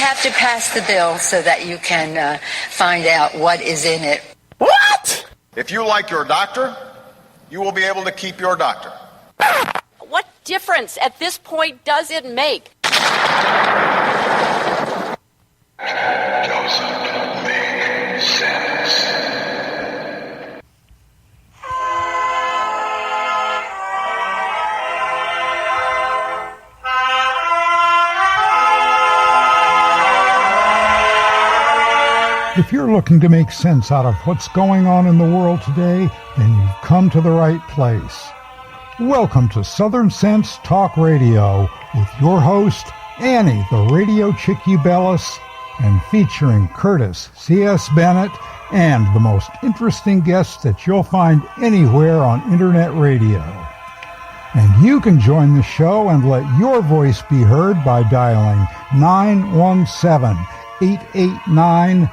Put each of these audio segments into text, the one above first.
have to pass the bill so that you can find out what is in it. What? If you like your doctor, you will be able to keep your doctor. What difference at this point does it make? Doesn't make sense. If you're looking to make sense out of what's going on in the world today, then you've come to the right place. Welcome to Southern Sense Talk Radio with your host, Annie, the radio chick Ubelis, and featuring Curtis C.S. Bennett and the most interesting guests that you'll find anywhere on Internet radio. And you can join the show and let your voice be heard by dialing 917-889-3675.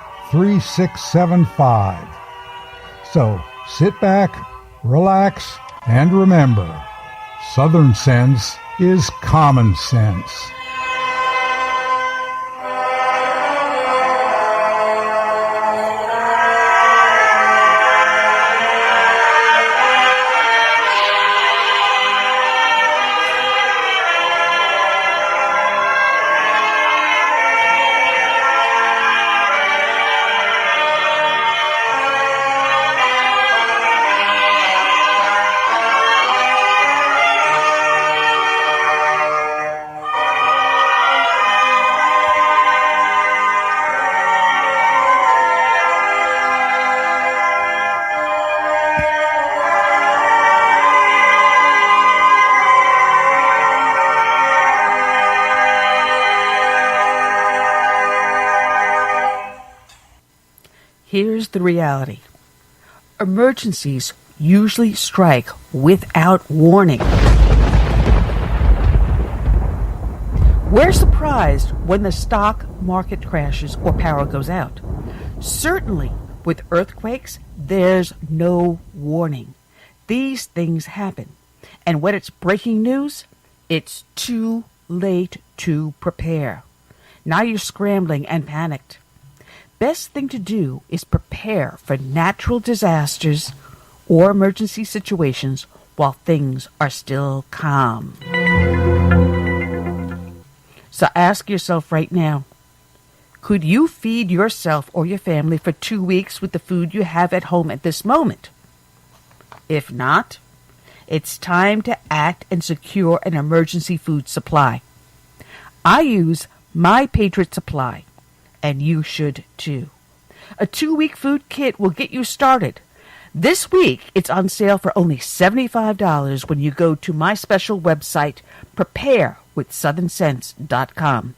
So sit back, relax, and remember, Southern Sense is common sense. Here's the reality. Emergencies usually strike without warning. We're surprised when the stock market crashes or power goes out. Certainly, with earthquakes, there's no warning. These things happen. And when it's breaking news, it's too late to prepare. Now you're scrambling and panicked. Best thing to do is prepare for natural disasters or emergency situations while things are still calm. So ask yourself right now, could you feed yourself or your family for 2 weeks with the food you have at home at this moment? If not, it's time to act and secure an emergency food supply. I use my Patriot Supply, and you should too. A 2-week food kit will get you started. This week, it's on sale for only $75 when you go to my special website, preparewithsouthernsense.com,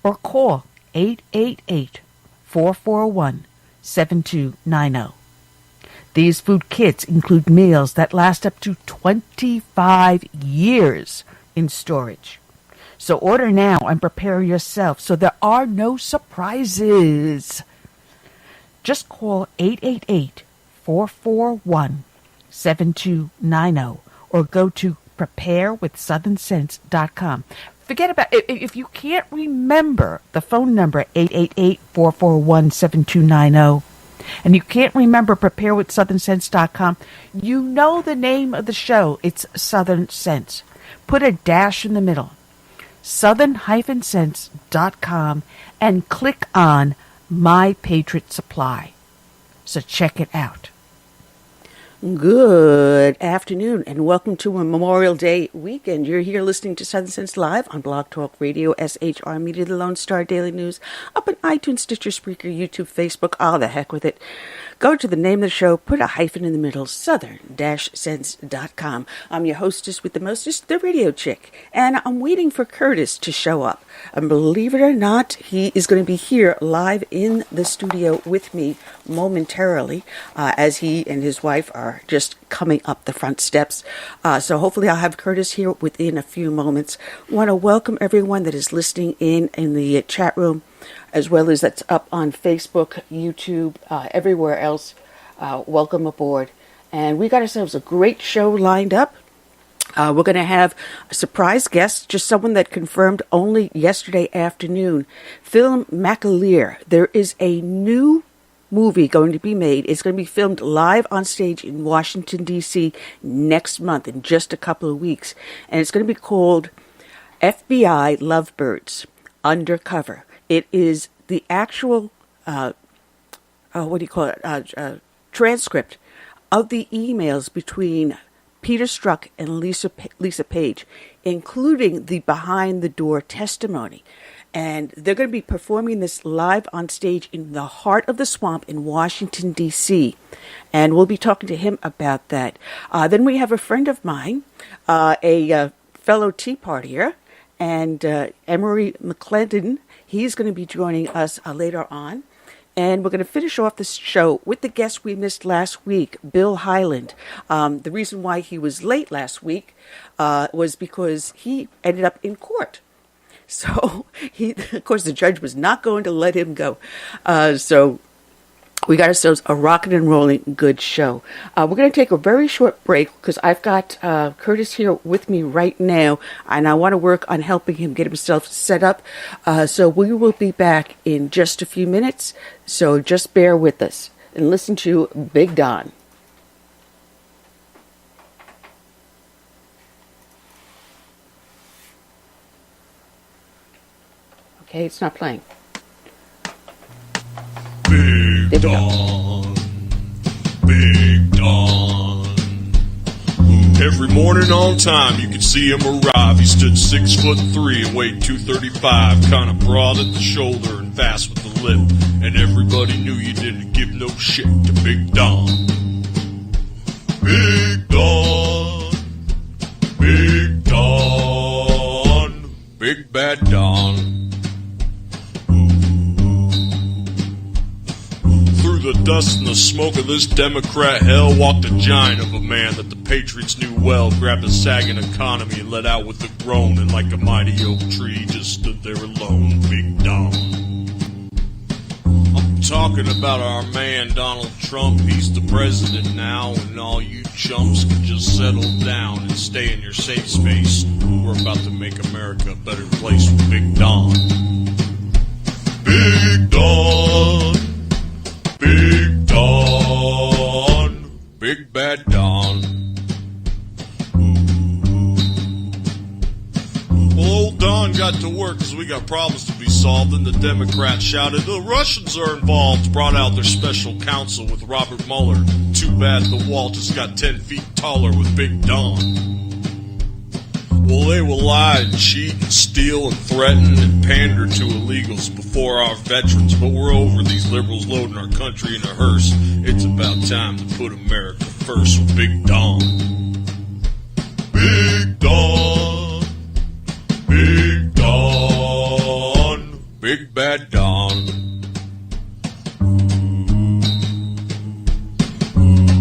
or call 888-441-7290. These food kits include meals that last up to 25 years in storage. So order now and prepare yourself so there are no surprises. Just call 888-441-7290 or go to preparewithsouthernsense.com. Forget about it. If you can't remember the phone number 888-441-7290 and you can't remember preparewithsouthernsense.com, you know the name of the show. It's Southern Sense. Put a dash in the middle. southern-sense.com and click on My Patriot Supply. So check it out. Good afternoon and welcome to a Memorial Day weekend. You're here listening to Southern Sense Live on Blog Talk Radio, SHR Media, the Lone Star Daily News, up on iTunes, Stitcher, Spreaker, YouTube, Facebook, all the heck with it. Go to the name of the show, put a hyphen in the middle, southern-sense.com. I'm your hostess with the mostest, the radio chick, and I'm waiting for Curtis to show up. And believe it or not, he is going to be here live in the studio with me momentarily as he and his wife are just coming up the front steps. So hopefully I'll have Curtis here within a few moments. I want to welcome everyone that is listening in the chat room, as well as that's up on Facebook, YouTube, everywhere else. Welcome aboard. And we got ourselves a great show lined up. We're going to have a surprise guest, just someone that confirmed only yesterday afternoon. Phil McAleer. There is a new movie going to be made. It's going to be filmed live on stage in Washington, D.C. next month, in just a couple of weeks. And it's going to be called FBI Lovebirds Undercover. It is the actual, transcript of the emails between Peter Strzok and Lisa Page, including the behind-the-door testimony. And they're going to be performing this live on stage in the heart of the swamp in Washington, D.C. And we'll be talking to him about that. Then we have a friend of mine, a fellow Tea Partier, and Emery McClendon. He's going to be joining us later on. And we're going to finish off this show with the guest we missed last week, Bill Hyland. The reason why he was late last week was because he ended up in court. So, of course, the judge was not going to let him go. So we got ourselves a rockin' and rolling good show. We're going to take a very short break because I've got Curtis here with me right now, and I want to work on helping him get himself set up. So we will be back in just a few minutes. So just bear with us and listen to Big Don. Okay, it's not playing. Big Don, Big Don. Every morning on time you could see him arrive. He stood 6'3" and weighed 235, kinda broad at the shoulder and fast with the lip. And everybody knew you didn't give no shit to Big Don. Big Don, Big Don, Big Bad Don. Through the dust and the smoke of this Democrat hell walked a giant of a man that the Patriots knew well, grabbed a sagging economy and let out with a groan, and like a mighty oak tree just stood there alone, Big Don. I'm talking about our man Donald Trump. He's the president now, and all you chumps can just settle down and stay in your safe space. We're about to make America a better place with Big Don. Big Don, Big Don, Big Bad Don. Well, old Don got to work because we got problems to be solved, and the Democrats shouted, "The Russians are involved," brought out their special counsel with Robert Mueller. Too bad the wall just got 10 feet taller with Big Don. Well, they will lie and cheat and steal and threaten and pander to illegals before our veterans, but we're over these liberals loading our country in a hearse. It's about time to put America first with Big Don. Big Don, Big Don, Big Bad Don.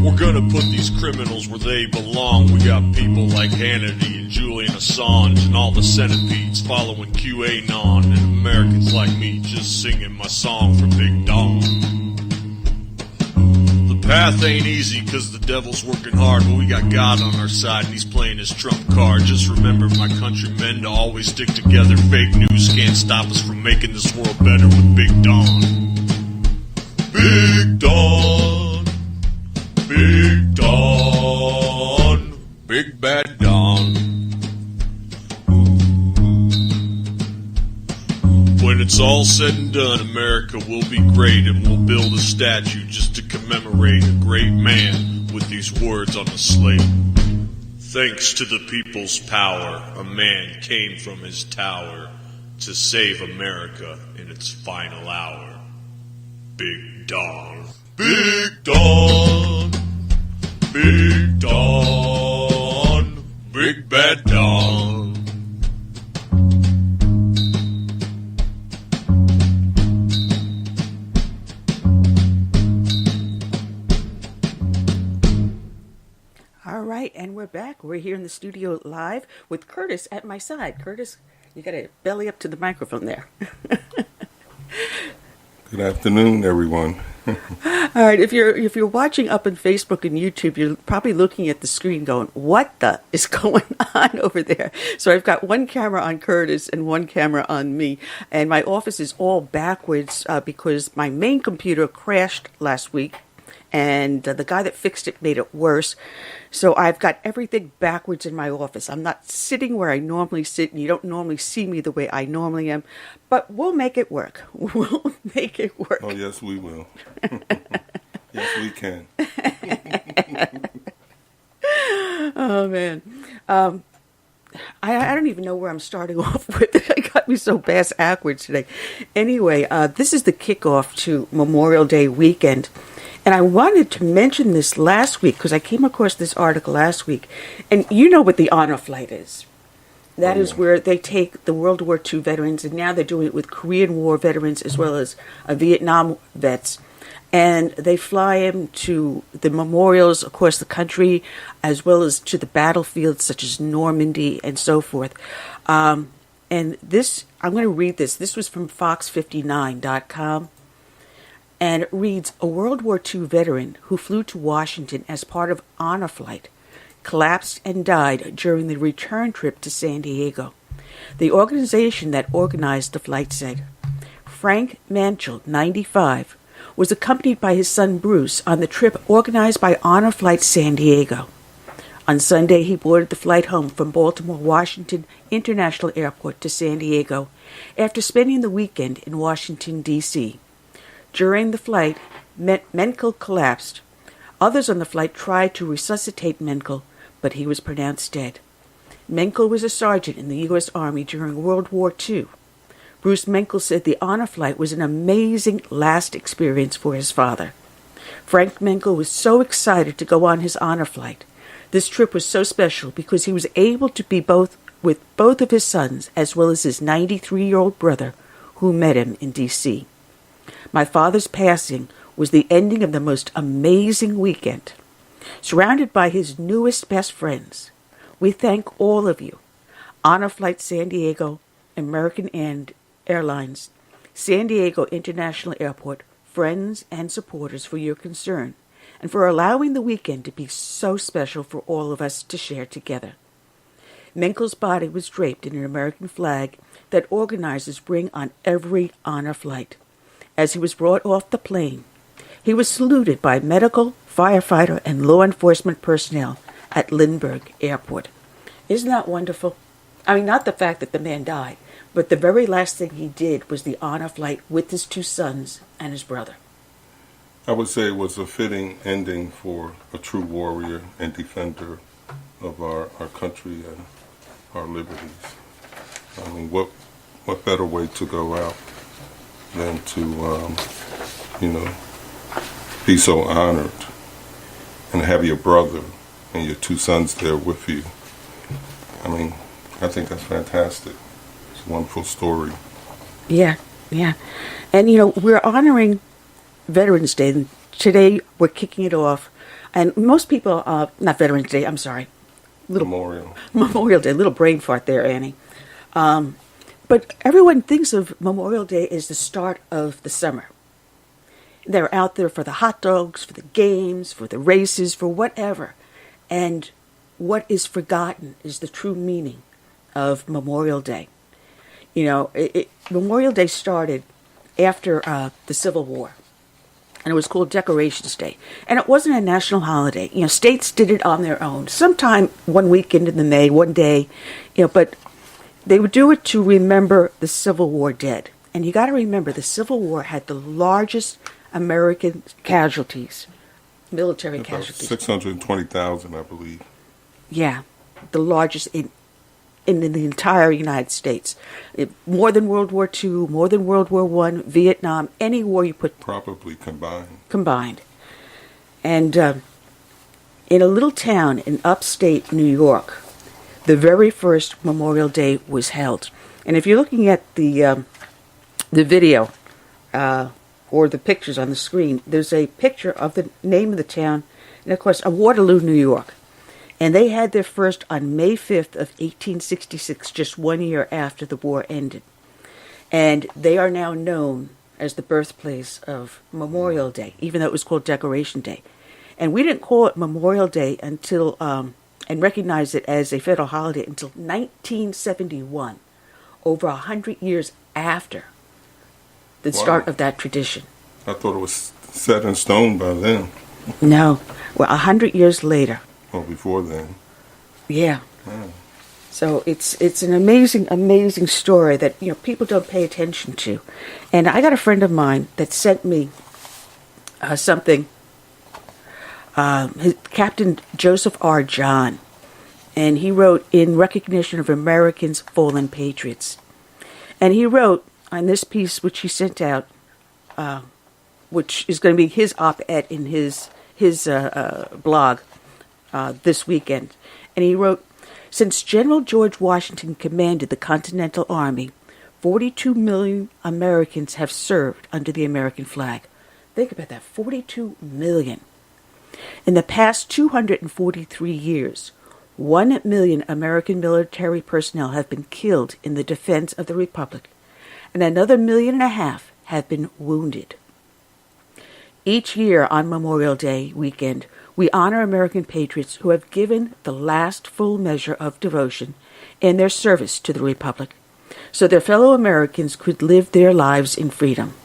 We're gonna put these criminals where they belong. We got people like Hannity and Julian Assange and all the centipedes following QAnon, and Americans like me just singing my song for Big Don. The path ain't easy cause the devil's working hard, but we got God on our side and he's playing his trump card. Just remember, my countrymen, to always stick together. Fake news can't stop us from making this world better with Big Don. Big Don, Big Don, Big Bad Don. When it's all said and done, America will be great, and we'll build a statue just to commemorate a great man with these words on the slate. Thanks to the people's power, a man came from his tower to save America in its final hour. Big Don. Big Don, Big Don, Big Bad Don. All right, and we're back. We're here in the studio live with Curtis at my side. Curtis, you got to belly up to the microphone there. Good afternoon, everyone. All right, if you're watching up on Facebook and YouTube, you're probably looking at the screen going, "What the is going on over there?" So I've got one camera on Curtis and one camera on me, and my office is all backwards because my main computer crashed last week, and the guy that fixed it made it worse. So I've got everything backwards in my office. I'm not sitting where I normally sit, and you don't normally see me the way I normally am. But we'll make it work. We'll make it work. Oh, yes, we will. Yes, we can. Oh, man. I don't even know where I'm starting off with. It got me so backwards today. Anyway, this is the kickoff to Memorial Day weekend. And I wanted to mention this last week because I came across this article last week. And you know what the honor flight is. That is where they take the World War II veterans, and now they're doing it with Korean War veterans as well as Vietnam vets. And they fly them to the memorials across the country as well as to the battlefields such as Normandy and so forth. And this, I'm going to read this. This was from Fox59.com. And it reads, a World War II veteran who flew to Washington as part of honor flight collapsed and died during the return trip to San Diego. The organization that organized the flight said, Frank Manchel, 95, was accompanied by his son Bruce on the trip organized by Honor Flight San Diego. On Sunday, he boarded the flight home from Baltimore Washington International Airport to San Diego after spending the weekend in Washington, D.C. During the flight, Menkel collapsed. Others on the flight tried to resuscitate Menkel, but he was pronounced dead. Menkel was a sergeant in the U.S. Army during World War II. Bruce Menkel said the honor flight was an amazing last experience for his father. Frank Menkel was so excited to go on his honor flight. This trip was so special because he was able to be with both of his sons as well as his 93-year-old brother who met him in D.C. My father's passing was the ending of the most amazing weekend. Surrounded by his newest best friends, we thank all of you, Honor Flight San Diego, American Airlines, San Diego International Airport, friends and supporters for your concern, and for allowing the weekend to be so special for all of us to share together. Menkel's body was draped in an American flag that organizers bring on every honor flight. As he was brought off the plane, he was saluted by medical, firefighter, and law enforcement personnel at Lindbergh Airport. Isn't that wonderful? I mean, not the fact that the man died, but the very last thing he did was the honor flight with his two sons and his brother. I would say it was a fitting ending for a true warrior and defender of our country and our liberties. I mean, what better way to go out than to, be so honored and have your brother and your two sons there with you. I mean, I think that's fantastic. It's a wonderful story. Yeah. And, we're honoring Veterans Day. And today, we're kicking it off. And most people, not Veterans Day, I'm sorry. Memorial Day. Little brain fart there, Annie. But everyone thinks of Memorial Day as the start of the summer. They're out there for the hot dogs, for the games, for the races, for whatever. And what is forgotten is the true meaning of Memorial Day. Memorial Day started after the Civil War, and it was called Decorations Day. And it wasn't a national holiday. States did it on their own. Sometime one weekend in the May, one day, but they would do it to remember the Civil War dead. And you got to remember, the Civil War had the largest American casualties, military casualties. 620,000, I believe. Yeah, the largest in the entire United States. More than World War II, more than World War I, Vietnam, any war you put... Probably combined. Combined. And in a little town in upstate New York, the very first Memorial Day was held. And if you're looking at the video or the pictures on the screen, there's a picture of the name of the town, and of course, Waterloo, New York. And they had their first on May 5th of 1866, just 1 year after the war ended. And they are now known as the birthplace of Memorial Day, even though it was called Decoration Day. And we didn't call it Memorial Day until, and recognize it as a federal holiday until 1971, over 100 years after the start of that tradition. I thought it was set in stone by then. No, well, 100 years later. Well, before then. Yeah. So it's an amazing story that people don't pay attention to. And I got a friend of mine that sent me something. Captain Joseph R. John, and he wrote in recognition of Americans' fallen patriots. And he wrote on this piece, which he sent out, which is going to be his op-ed in his blog this weekend. And he wrote, since General George Washington commanded the Continental Army, 42 million Americans have served under the American flag. Think about that, 42 million. In the past 243 years, 1 million American military personnel have been killed in the defense of the Republic, and another 1.5 million have been wounded. Each year on Memorial Day weekend, we honor American patriots who have given the last full measure of devotion in their service to the Republic, so their fellow Americans could live their lives in freedom.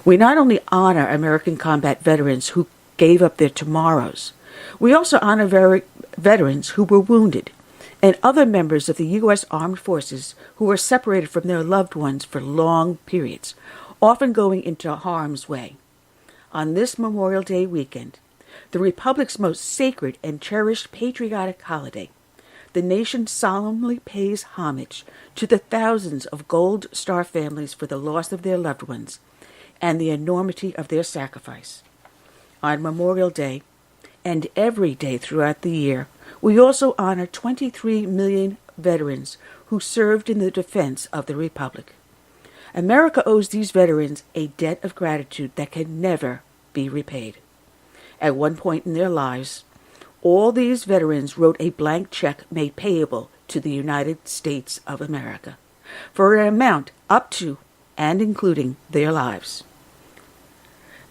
We not only honor American combat veterans who gave up their tomorrows, we also honor veterans who were wounded and other members of the U.S. Armed Forces who were separated from their loved ones for long periods, often going into harm's way. On this Memorial Day weekend, the Republic's most sacred and cherished patriotic holiday, the nation solemnly pays homage to the thousands of Gold Star families for the loss of their loved ones and the enormity of their sacrifice. On Memorial Day, and every day throughout the year, we also honor 23 million veterans who served in the defense of the Republic. America owes these veterans a debt of gratitude that can never be repaid. At one point in their lives, all these veterans wrote a blank check made payable to the United States of America for an amount up to and including their lives.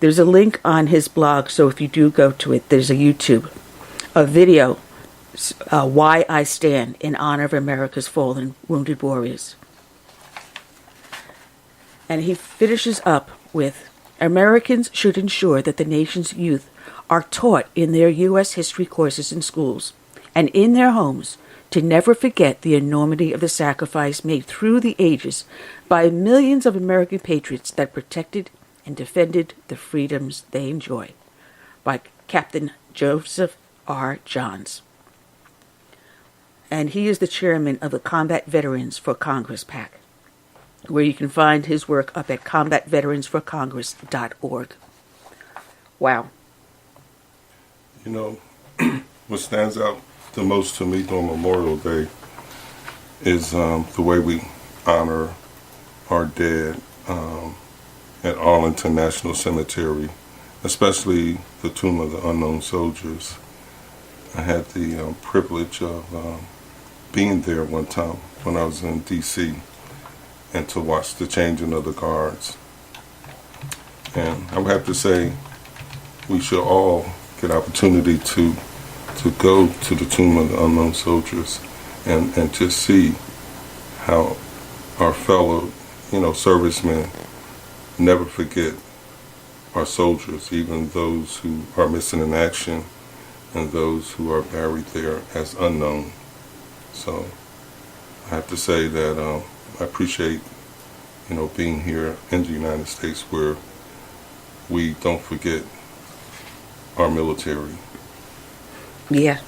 There's a link on his blog, so if you do go to it, there's a video, Why I Stand in Honor of America's Fallen Wounded Warriors. And he finishes up with, Americans should ensure that the nation's youth are taught in their U.S. history courses in schools and in their homes to never forget the enormity of the sacrifice made through the ages by millions of American patriots that protected and defended the freedoms they enjoy. By Captain Joseph R. Johns. And he is the chairman of the Combat Veterans for Congress PAC, where you can find his work up at combatveteransforcongress.org. Wow. What stands out the most to me during Memorial Day is the way we honor our dead at Arlington National Cemetery, especially the Tomb of the Unknown Soldiers. I had the privilege of being there one time when I was in D.C. and to watch the changing of the guards. And I would have to say we should all get opportunity to go to the Tomb of the Unknown Soldiers and just see how our fellow, servicemen never forget our soldiers, even those who are missing in action and those who are buried there as unknown. So I have to say that I appreciate, being here in the United States where we don't forget our military. Yeah.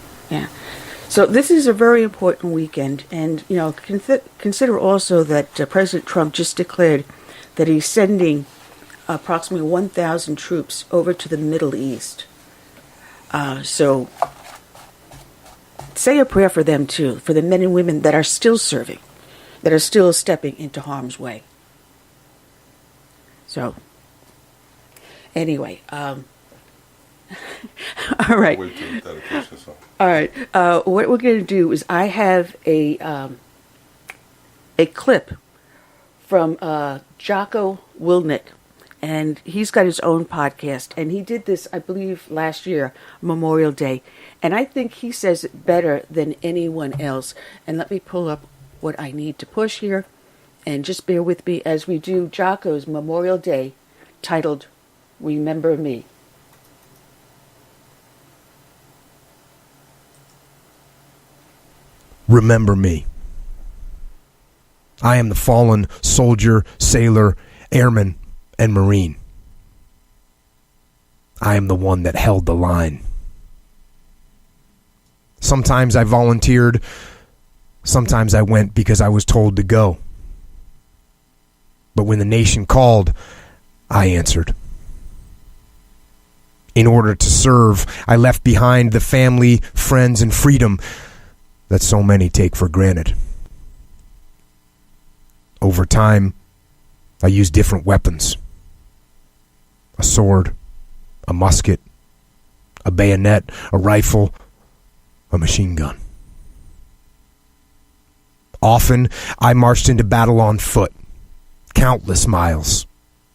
So this is a very important weekend, and consider also that President Trump just declared that he's sending approximately 1,000 troops over to the Middle East. So say a prayer for them too, for the men and women that are still serving, that are still stepping into harm's way. So anyway, all right. All right. What we're going to do is I have a clip from Jocko Willink And he's got his own podcast. And he did this, I believe, last year, Memorial Day. And I think he says it better than anyone else. And let me pull up what I need to push here. And just bear with me as we do Jocko's Memorial Day, titled Remember Me. Remember me. I am the fallen soldier, sailor, airman, and Marine. I am the one that held the line. Sometimes I volunteered. Sometimes I went because I was told to go. But when the nation called, I answered. In order to serve, I left behind the family, friends, and freedom that so many take for granted. Over time, I used different weapons. A sword, a musket, a bayonet, a rifle, a machine gun. Often, I marched into battle on foot, countless miles,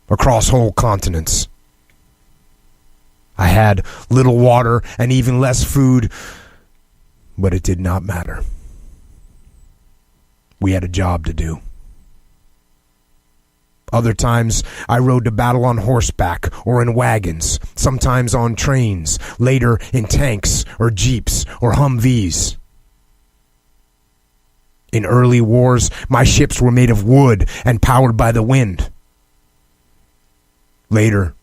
across whole continents. I had little water and even less food, but it did not matter. We had a job to do. Other times, I rode to battle on horseback or in wagons, sometimes on trains, later in tanks or jeeps or Humvees. In early wars, my ships were made of wood and powered by the wind. Later,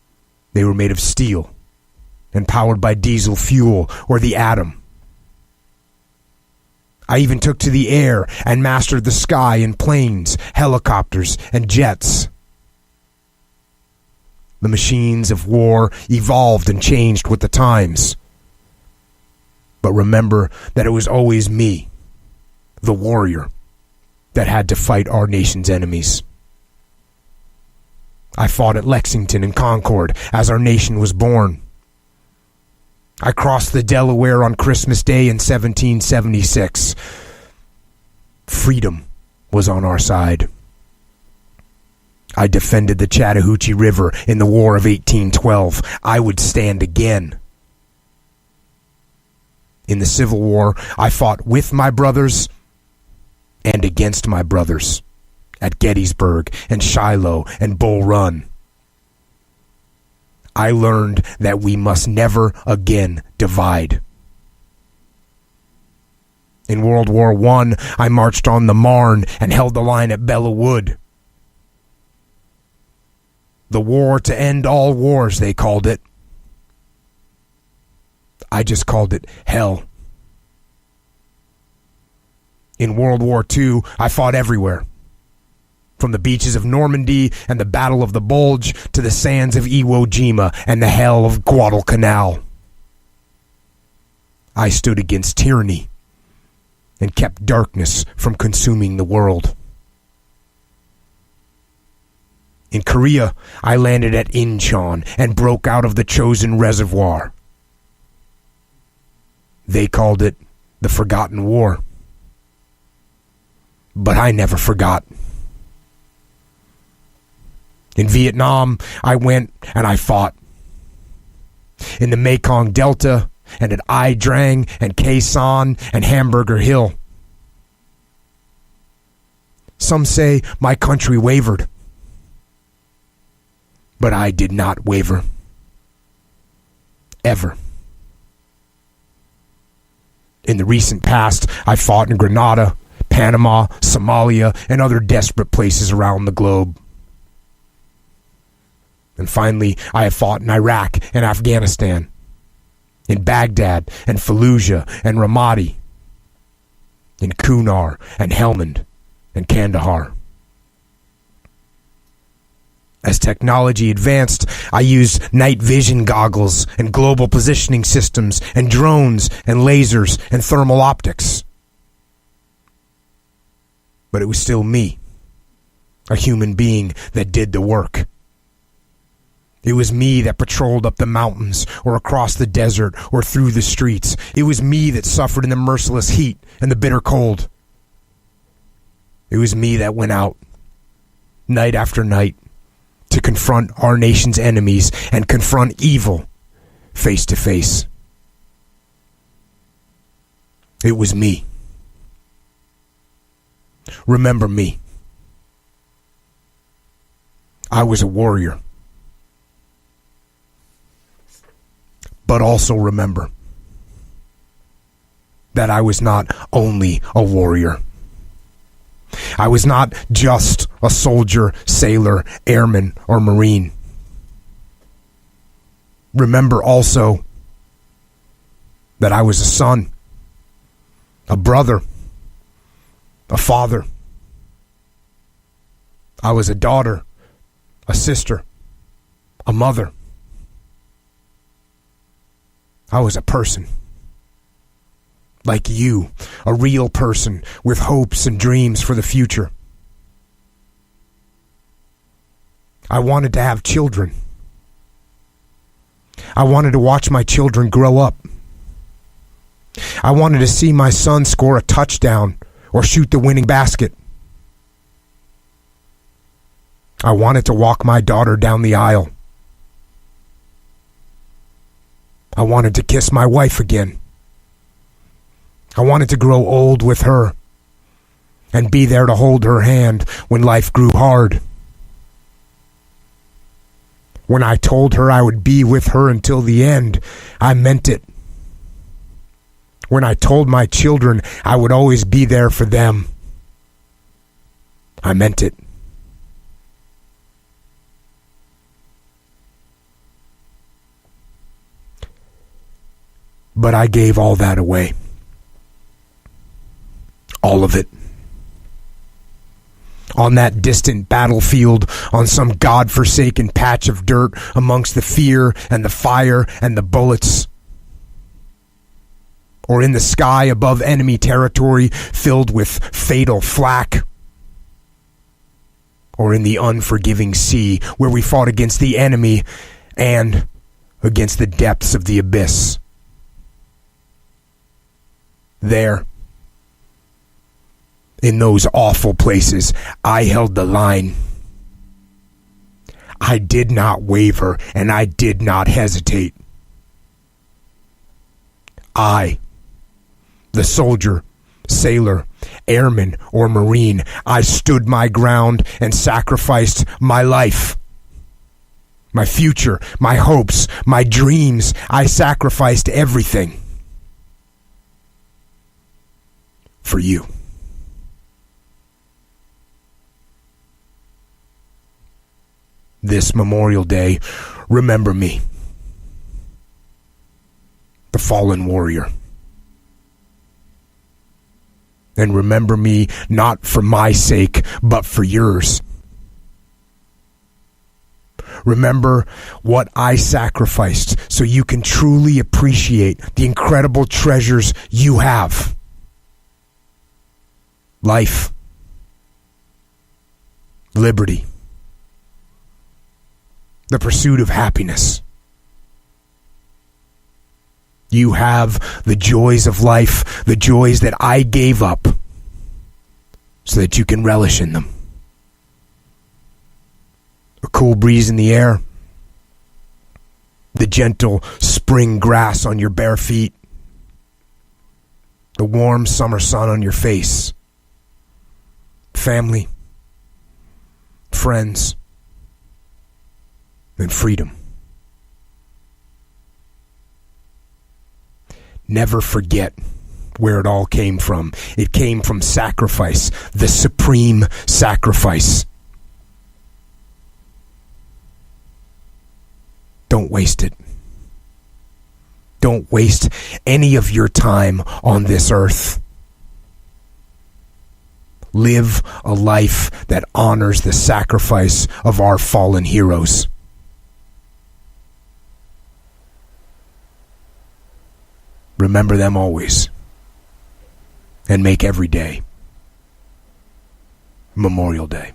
they were made of steel and powered by diesel fuel or the atom. I even took to the air and mastered the sky in planes, helicopters, and jets. The machines of war evolved and changed with the times. But remember that it was always me, the warrior, that had to fight our nation's enemies. I fought at Lexington and Concord as our nation was born. I crossed the Delaware on Christmas Day in 1776. Freedom was on our side. I defended the Chattahoochee River in the War of 1812. I would stand again. In the Civil War, I fought with my brothers and against my brothers at Gettysburg and Shiloh and Bull Run. I learned that we must never again divide. In World War I, I marched on the Marne and held the line at Belleau Wood. The war to end all wars, they called it. I just called it hell. In World War II, I fought everywhere. From the beaches of Normandy and the Battle of the Bulge to the sands of Iwo Jima and the hell of Guadalcanal. I stood against tyranny and kept darkness from consuming the world. In Korea, I landed at Incheon and broke out of the Chosin Reservoir. They called it the Forgotten War. But I never forgot. In Vietnam, I went and I fought. In the Mekong Delta, and at Ai Drang and Khe Sanh and Hamburger Hill. Some say my country wavered. But I did not waver. Ever. In the recent past, I fought in Grenada, Panama, Somalia, and other desperate places around the globe. And finally, I have fought in Iraq and Afghanistan, in Baghdad and Fallujah and Ramadi, in Kunar and Helmand and Kandahar. As technology advanced, I used night vision goggles and global positioning systems and drones and lasers and thermal optics. But it was still me, a human being that did the work. It was me that patrolled up the mountains or across the desert or through the streets. It was me that suffered in the merciless heat and the bitter cold. It was me that went out, night after night, to to confront our nation's enemies and confront evil face to face. It was me. Remember me. I was a warrior. But also remember that I was not only a warrior. I was not just a soldier, sailor, airman, or Marine. Remember also that I was a son, a brother, a father. I was a daughter, a sister, a mother. I was a person. Like you, a real person with hopes and dreams for the future. I wanted to have children. I wanted to watch my children grow up. I wanted to see my son score a touchdown or shoot the winning basket. I wanted to walk my daughter down the aisle. I wanted to kiss my wife again. I wanted to grow old with her and be there to hold her hand when life grew hard. When I told her I would be with her until the end, I meant it. When I told my children I would always be there for them, I meant it. But I gave all that away. All of it. On that distant battlefield, on some godforsaken patch of dirt, amongst the fear and the fire and the bullets. Or in the sky above enemy territory filled with fatal flak. Or in the unforgiving sea where we fought against the enemy and against the depths of the abyss. There, in those awful places, I held the line. I did not waver and I did not hesitate. I, the soldier, sailor, airman, or Marine, I stood my ground and sacrificed my life. My future, my hopes, my dreams, I sacrificed everything. For you. This Memorial Day, remember me, the fallen warrior. And remember me not for my sake, but for yours. Remember what I sacrificed so you can truly appreciate the incredible treasures you have. Life, liberty, the pursuit of happiness. You have the joys of life, the joys that I gave up, so that you can relish in them. A cool breeze in the air, the gentle spring grass on your bare feet, the warm summer sun on your face. Family, friends, and freedom. Never forget where it all came from. It came from sacrifice, the supreme sacrifice. Don't waste it. Don't waste any of your time on this earth. Live a life that honors the sacrifice of our fallen heroes. Remember them always, and make every day Memorial Day.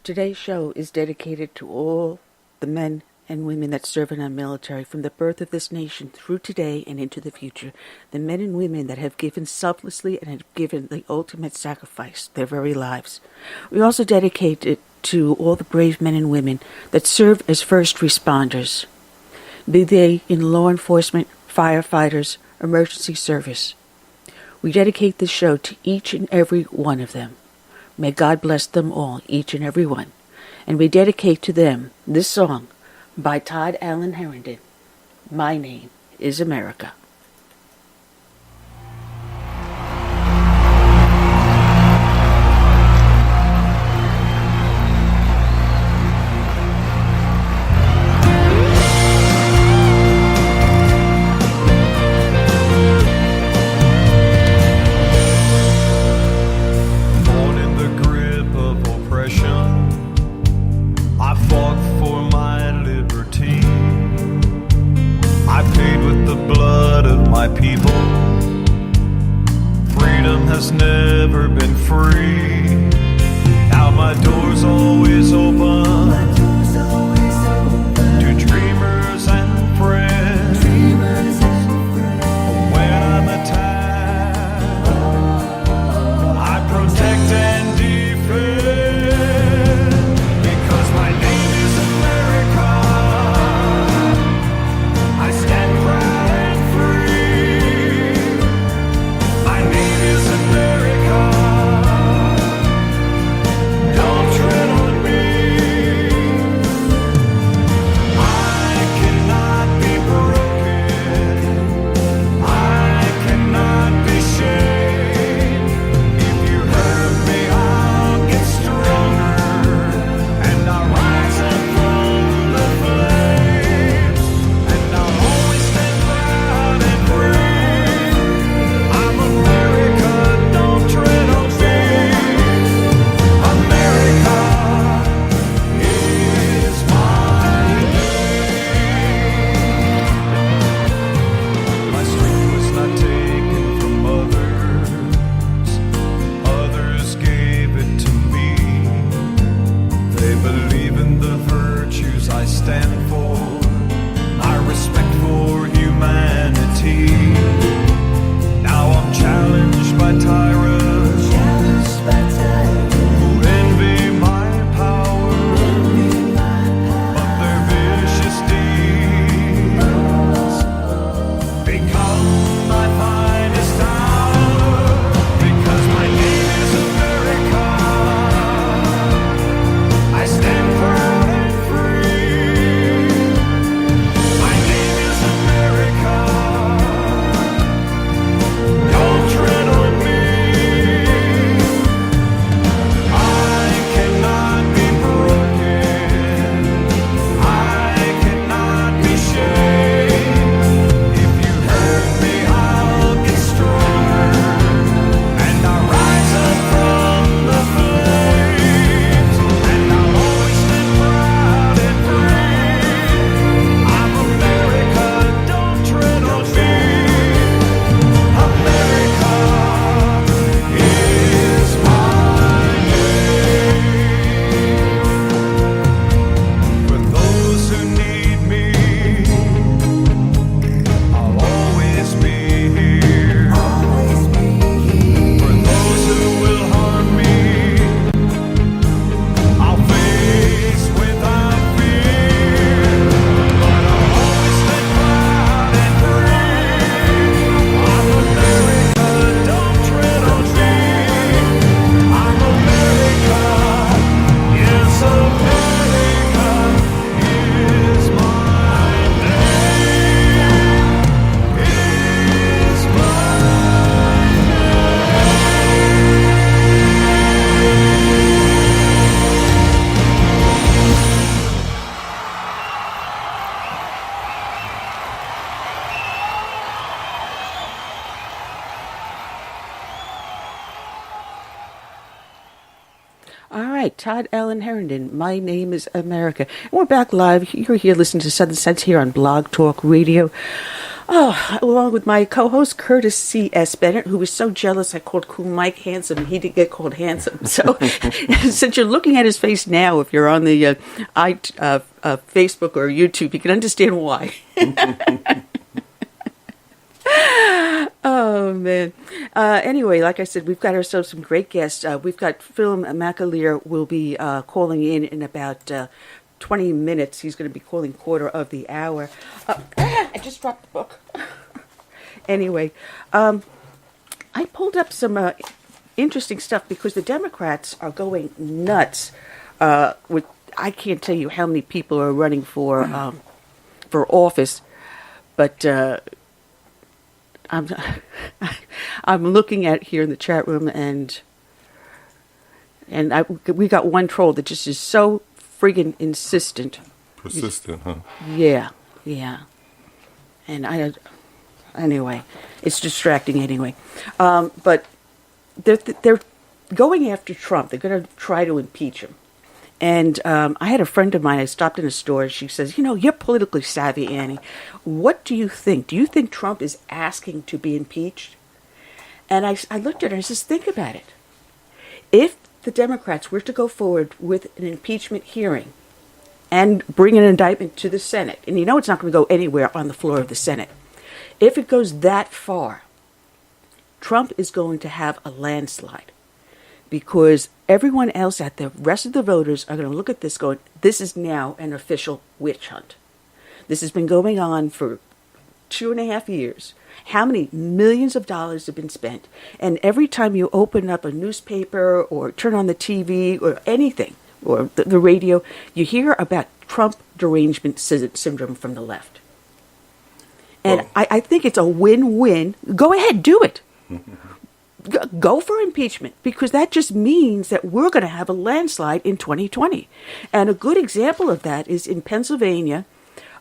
Today's show is dedicated to all the men and women that serve in our military from the birth of this nation through today and into the future, the men and women that have given selflessly and have given the ultimate sacrifice, their very lives. We also dedicate it to all the brave men and women that serve as first responders, be they in law enforcement, firefighters, emergency service. We dedicate this show to each and every one of them. May God bless them all, each and every one. And we dedicate to them this song by Todd Allen Herndon, My Name is America. All right, Todd Allen Herndon, My Name is America. And we're back live. You're here listening to Southern Sense here on Blog Talk Radio. along with my co-host Curtis C.S. Bennett, who was so jealous I called Cool Mike handsome, and he didn't get called handsome. So, since you're looking at his face now, if you're on the Facebook or YouTube, you can understand why. Oh, man. Anyway, like I said, we've got ourselves some great guests. We've got Phil McAleer will be calling in about 20 minutes. He's going to be calling quarter of the hour. I just dropped the book. Anyway, I pulled up some interesting stuff because the Democrats are going nuts. With I can't tell you how many people are running for office, but I'm looking at here in the chat room, and we got one troll that just is so friggin' insistent. Persistent, huh? Yeah. And anyway, it's distracting anyway. But they're going after Trump. They're going to try to impeach him. And I had a friend of mine, I stopped in a store, and she says, you're politically savvy, Annie. What do you think? Do you think Trump is asking to be impeached? And I looked at her and I says, think about it. If the Democrats were to go forward with an impeachment hearing and bring an indictment to the Senate, and it's not going to go anywhere on the floor of the Senate. If it goes that far, Trump is going to have a landslide. Because everyone else out there, the rest of the voters are going to look at this going, this is now an official witch hunt. This has been going on for 2.5 years. How many millions of dollars have been spent? And every time you open up a newspaper or turn on the TV or anything, or the radio, you hear about Trump derangement syndrome from the left. And I think it's a win-win. Go ahead, do it. Go for impeachment, because that just means that we're going to have a landslide in 2020. And a good example of that is in Pennsylvania.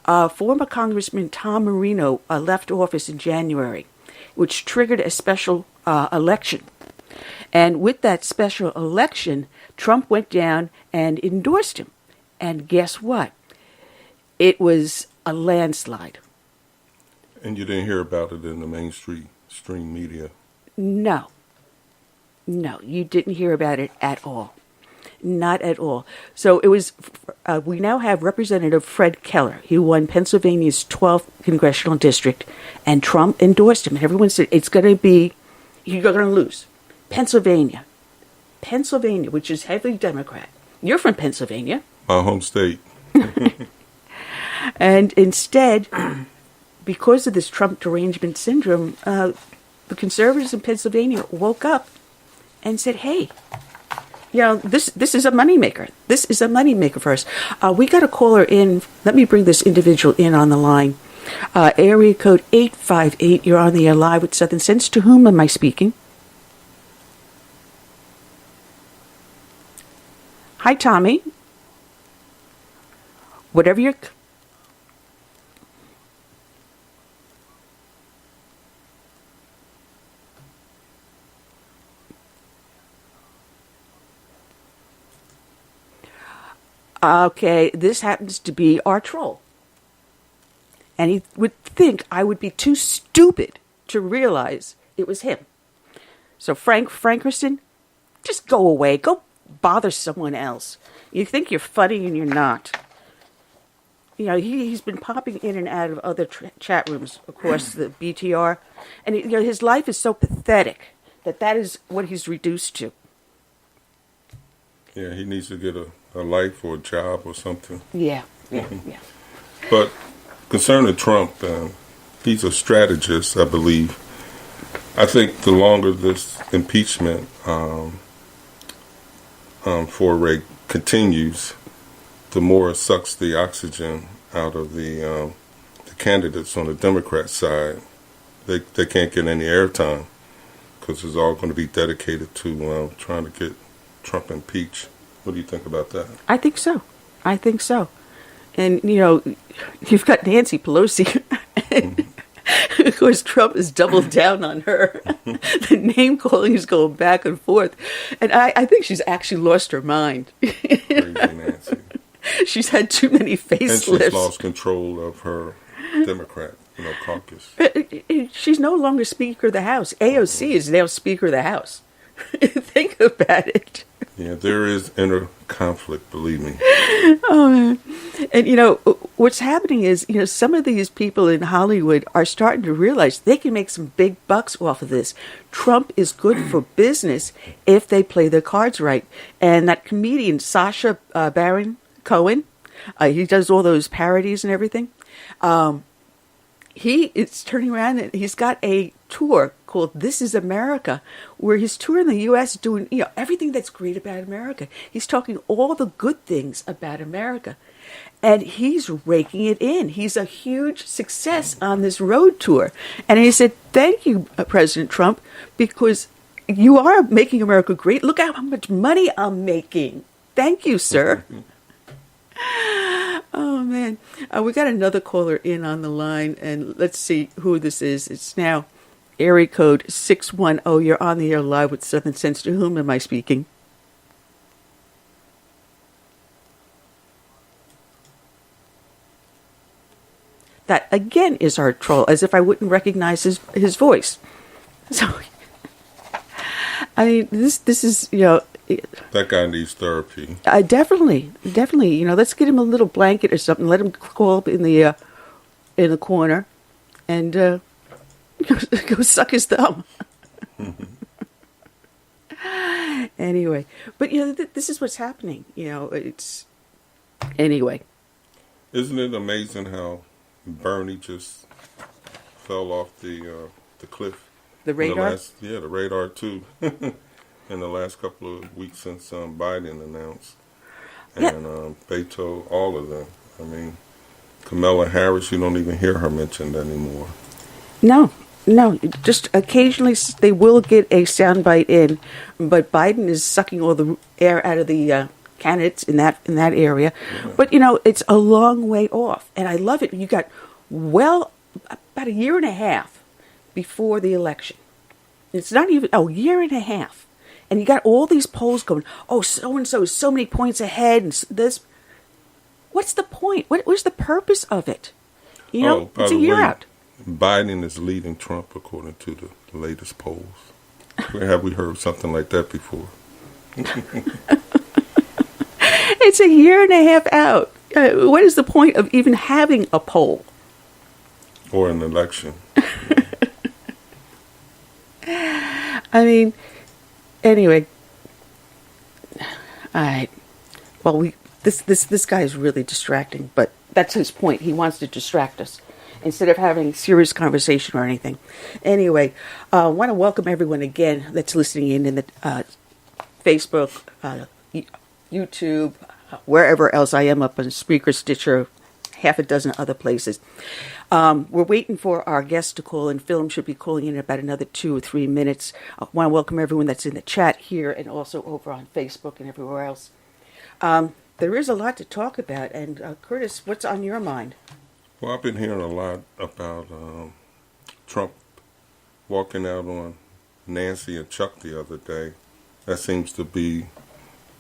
Former Congressman Tom Marino left office in January, which triggered a special election. And with that special election, Trump went down and endorsed him. And guess what? It was a landslide. And you didn't hear about it in the mainstream media? No, you didn't hear about it at all. Not at all. So it was, we now have Representative Fred Keller. He won Pennsylvania's 12th congressional district, and Trump endorsed him. And everyone said, you're going to lose. Pennsylvania, which is heavily Democrat. You're from Pennsylvania. My home state. And instead, because of this Trump derangement syndrome, the conservatives in Pennsylvania woke up and said, hey, this is a moneymaker. This is a moneymaker for us. We got a caller in. Let me bring this individual in on the line. Area code 858. You're on the air live with Southern Sense. To whom am I speaking? Hi, Tommy. Whatever you're... Okay, this happens to be our troll. And he would think I would be too stupid to realize it was him. So Frank Frankerson, just go away. Go bother someone else. You think you're funny and you're not. He's been popping in and out of other chat rooms, of course, the BTR. And his life is so pathetic that is what he's reduced to. Yeah, he needs to get a life or a job or something. Yeah. But concerning Trump, he's a strategist, I believe. I think the longer this impeachment foray continues, the more it sucks the oxygen out of the candidates on the Democrat side. They can't get any airtime because it's all going to be dedicated to trying to get Trump impeached. What do you think about that? I think so. And, you've got Nancy Pelosi. Of course, Trump has doubled down on her. The name calling is going back and forth. And I think she's actually lost her mind. Crazy Nancy. She's had too many facelifts. And she's lost control of her Democrat caucus. She's no longer Speaker of the House. AOC is now Speaker of the House. Think about it. Yeah, there is inner conflict, believe me. Oh, man. And, what's happening is, some of these people in Hollywood are starting to realize they can make some big bucks off of this. Trump is good for business if they play their cards right. And that comedian, Sacha Baron Cohen, he does all those parodies and everything. He is turning around and he's got a tour called This Is America, where he's touring the U.S. doing, everything that's great about America. He's talking all the good things about America. And he's raking it in. He's a huge success on this road tour. And he said, thank you, President Trump, because you are making America great. Look at how much money I'm making. Thank you, sir. Oh, man. We got another caller in on the line, and let's see who this is. It's now area code 610. You're on the air live with Southern Sense. To whom am I speaking? That, again, is our troll, as if I wouldn't recognize his voice. So, I mean, this is, that guy needs therapy. Definitely. Let's get him a little blanket or something. Let him crawl up in the corner, and go suck his thumb. Anyway, but this is what's happening. It's anyway. Isn't it amazing how Bernie just fell off the cliff? The radar. The radar too. In the last couple of weeks since Biden announced. And Beto, all of them. I mean, Kamala Harris, you don't even hear her mentioned anymore. No. Just occasionally they will get a soundbite in, but Biden is sucking all the air out of the candidates in that area. Yeah. But, it's a long way off. And I love it. You got, about a year and a half before the election. It's not even, a year and a half. And you got all these polls going, so-and-so is so many points ahead. And this, what's the point? What's the purpose of it? It's a year out. Biden is leading Trump according to the latest polls. Where have we heard something like that before? It's a year and a half out. What is the point of even having a poll? Or an election. I mean, anyway. All right. Well, this guy is really distracting, but that's his point. He wants to distract us instead of having serious conversation or anything. Anyway, I want to welcome everyone again that's listening in the Facebook, YouTube, wherever else I am, up on Spreaker, Stitcher, half a dozen other places. We're waiting for our guest to call, and Film should be calling in about another 2 or 3 minutes. I want to welcome everyone that's in the chat here and also over on Facebook and everywhere else. There is a lot to talk about, and Curtis, what's on your mind? Well, I've been hearing a lot about Trump walking out on Nancy and Chuck the other day. That seems to be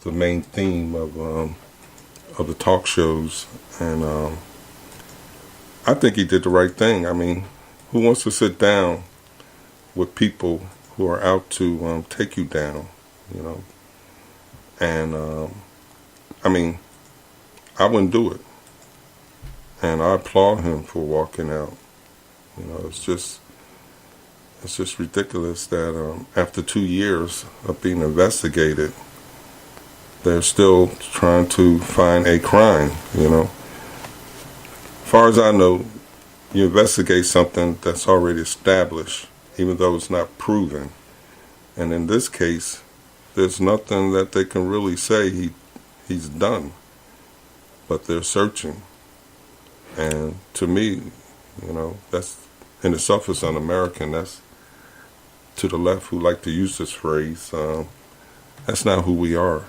the main theme of the talk shows, and I think he did the right thing. I mean, who wants to sit down with people who are out to take you down, And I mean, I wouldn't do it. And I applaud him for walking out. It's just ridiculous that after 2 years of being investigated, they're still trying to find a crime, As far as I know, you investigate something that's already established, even though it's not proven. And in this case, there's nothing that they can really say he's done. But they're searching. And to me, that's in itself is un-American. That's to the left who like to use this phrase. That's not who we are,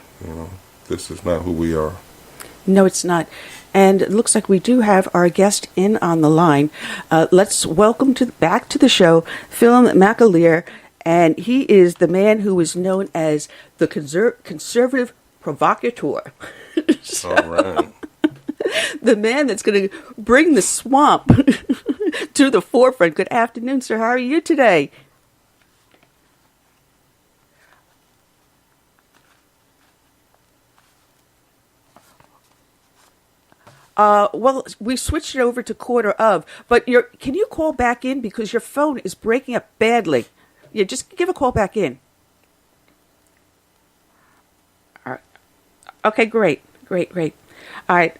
This is not who we are. No, it's not. And it looks like we do have our guest in on the line. Let's welcome back to the show, Phil McAleer. And he is the man who is known as the conservative provocateur. All right. The man that's going to bring the swamp to the forefront. Good afternoon, sir. How are you today? Well, we switched it over to quarter of, but can you call back in because your phone is breaking up badly? Yeah, just give a call back in. All right. Okay, great. All right.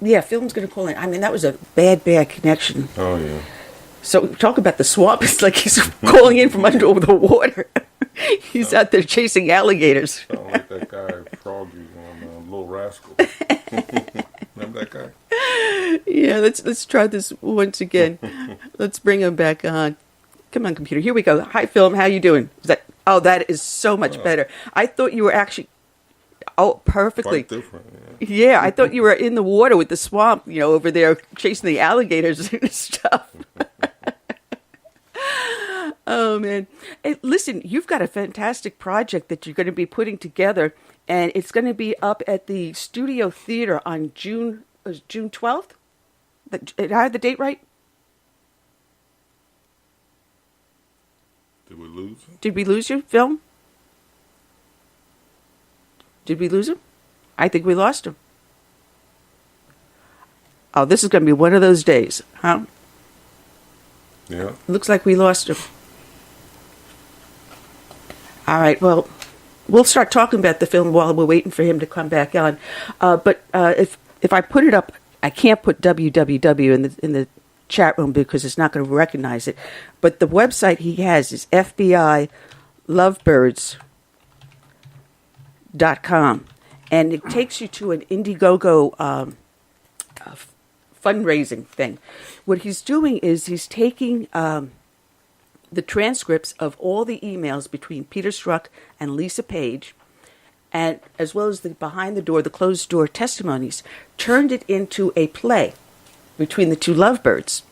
Yeah, Phil's going to call in. I mean, that was a bad connection. Oh, yeah. So talk about the swamp. It's like he's calling in from under the water. He's out there chasing alligators. Sound like that guy, Froggy, on Little Rascal. Remember that guy? Yeah, let's try this once again. Let's bring him back on. Come on, computer. Here we go. Hi, Phil. How you doing? That is so much better. I thought you were actually... Oh, perfectly. Quite different, yeah, I thought you were in the water with the swamp, over there chasing the alligators and stuff. Oh, man. Hey, listen, you've got a fantastic project that you're going to be putting together, and it's going to be up at the Studio Theater on June 12th? Did I have the date right? Did we lose him? Did we lose you, Phil? Did we lose him? I think we lost him. Oh, this is going to be one of those days, huh? Yeah. Looks like we lost him. All right, well, we'll start talking about the film while we're waiting for him to come back on. But if I put it up, I can't put www in the chat room because it's not going to recognize it. But the website he has is FBIlovebirds.com, and it takes you to an Indiegogo fundraising thing. What he's doing is he's taking the transcripts of all the emails between Peter Strzok and Lisa Page, and as well as the behind the door, the closed door testimonies, turned it into a play between the two lovebirds.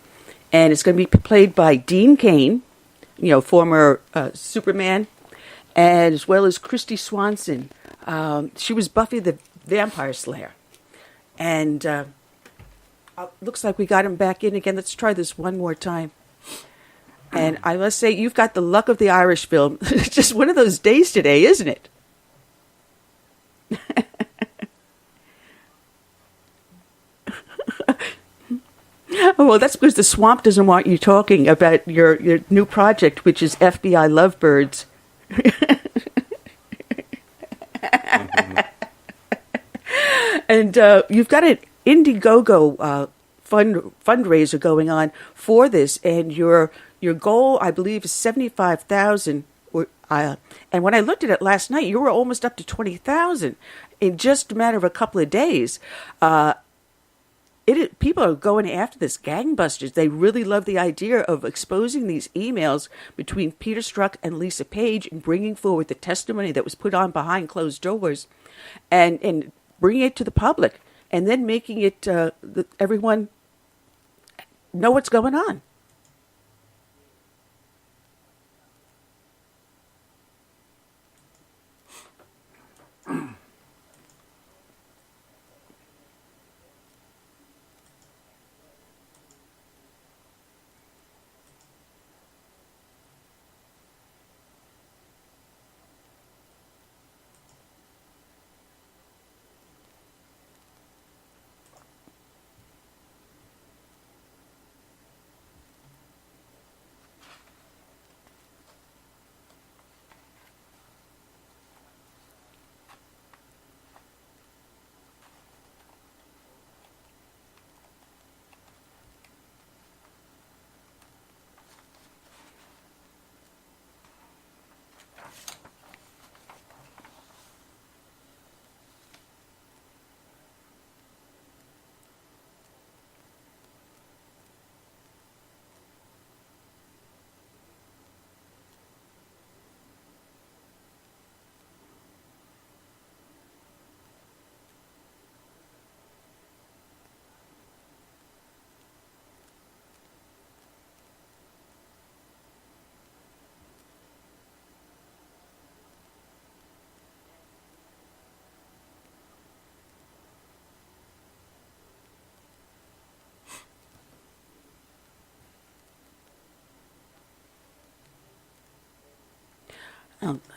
And it's going to be played by Dean Cain, former Superman, and as well as Christy Swanson. She was Buffy the Vampire Slayer. And looks like we got him back in again. Let's try this one more time. And I must say, you've got the luck of the Irish film. It's just one of those days today, isn't it? Oh, well, that's because the swamp doesn't want you talking about your new project, which is FBI Lovebirds. And you've got an Indiegogo fundraiser going on for this, and your goal, I believe, is $75,000. And when I looked at it last night, you were almost up to $20,000 in just a matter of a couple of days. People are going after this gangbusters. They really love the idea of exposing these emails between Peter Strzok and Lisa Page and bringing forward the testimony that was put on behind closed doors, and bringing it to the public, and then making it everyone know what's going on.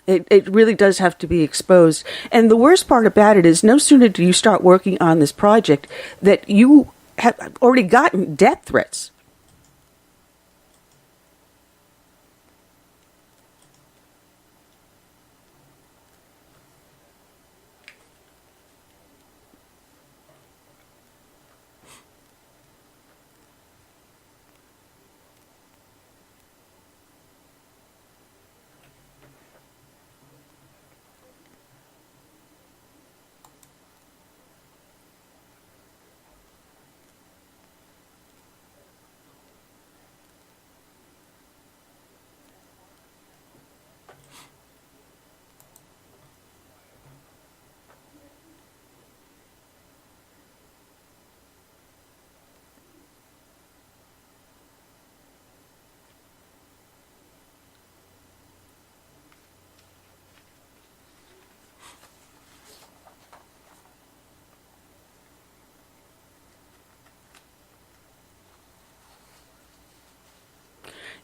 It really does have to be exposed. And the worst part about it is no sooner do you start working on this project that you have already gotten death threats.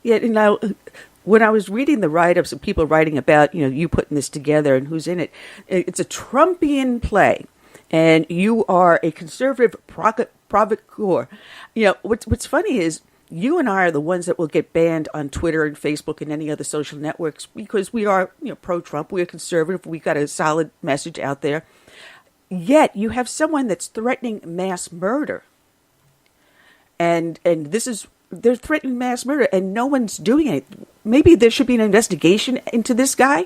Yeah, now, when I was reading the write-ups of people writing about, you putting this together and who's in it, it's a Trumpian play, and you are a conservative provocateur. What's funny is you and I are the ones that will get banned on Twitter and Facebook and any other social networks because we are, pro-Trump. We are conservative. We got a solid message out there. Yet you have someone that's threatening mass murder, and they're threatening mass murder, and no one's doing it. Maybe there should be an investigation into this guy.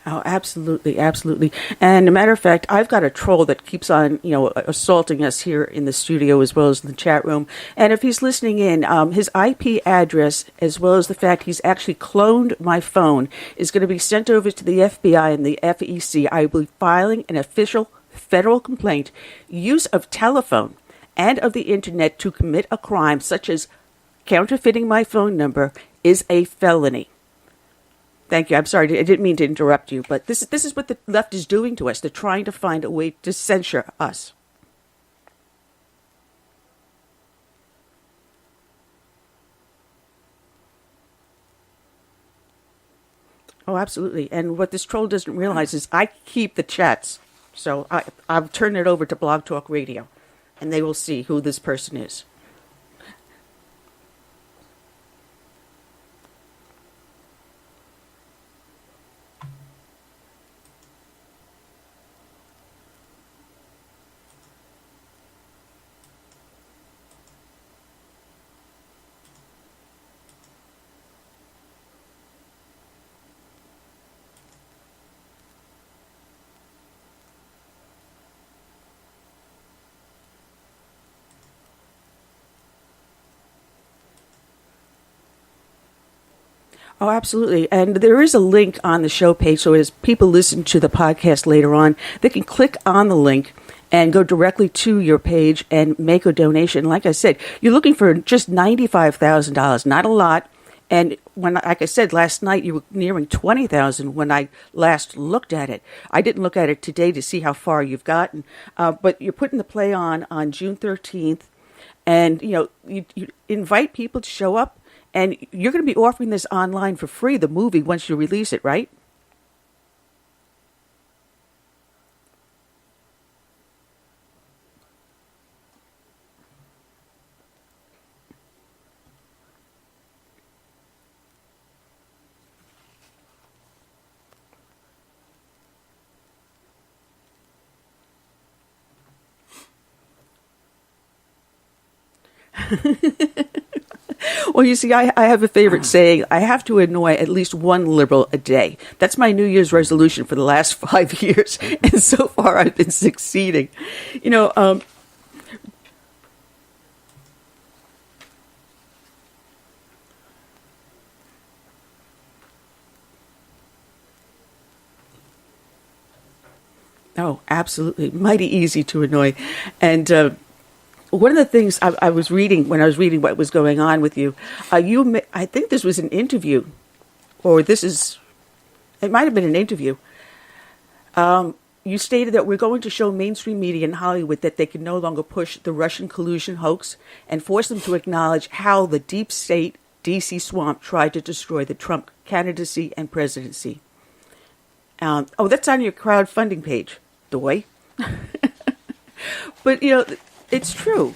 Oh, absolutely, absolutely. And a matter of fact, I've got a troll that keeps on, assaulting us here in the studio as well as in the chat room. And if he's listening in, his IP address, as well as the fact he's actually cloned my phone, is going to be sent over to the FBI and the FEC. I will be filing an official federal complaint. Use of telephone and of the internet to commit a crime such as counterfeiting my phone number is a felony. Thank you. I'm sorry. I didn't mean to interrupt you, but this is what the left is doing to us. They're trying to find a way to censure us. Oh, absolutely. And what this troll doesn't realize is I keep the chats. So I'll turn it over to Blog Talk Radio, and they will see who this person is. Oh, absolutely. And there is a link on the show page, so as people listen to the podcast later on, they can click on the link and go directly to your page and make a donation. Like I said, you're looking for just $95,000, not a lot. And when, like I said, last night you were nearing $20,000 when I last looked at it. I didn't look at it today to see how far you've gotten, but you're putting the play on June 13th, and you invite people to show up. And you're going to be offering this online for free, the movie, once you release it, right? Well, you see, I have a favorite saying. I have to annoy at least one liberal a day. That's my New Year's resolution for the last 5 years. And so far, I've been succeeding. You know, oh, absolutely. Mighty easy to annoy. And one of the things I was reading when I was reading what was going on with you, I think this was an interview, or it might have been an interview. You stated that we're going to show mainstream media in Hollywood that they can no longer push the Russian collusion hoax and force them to acknowledge how the deep state DC swamp tried to destroy the Trump candidacy and presidency. That's on your crowdfunding page, Doy. But, you know, it's true.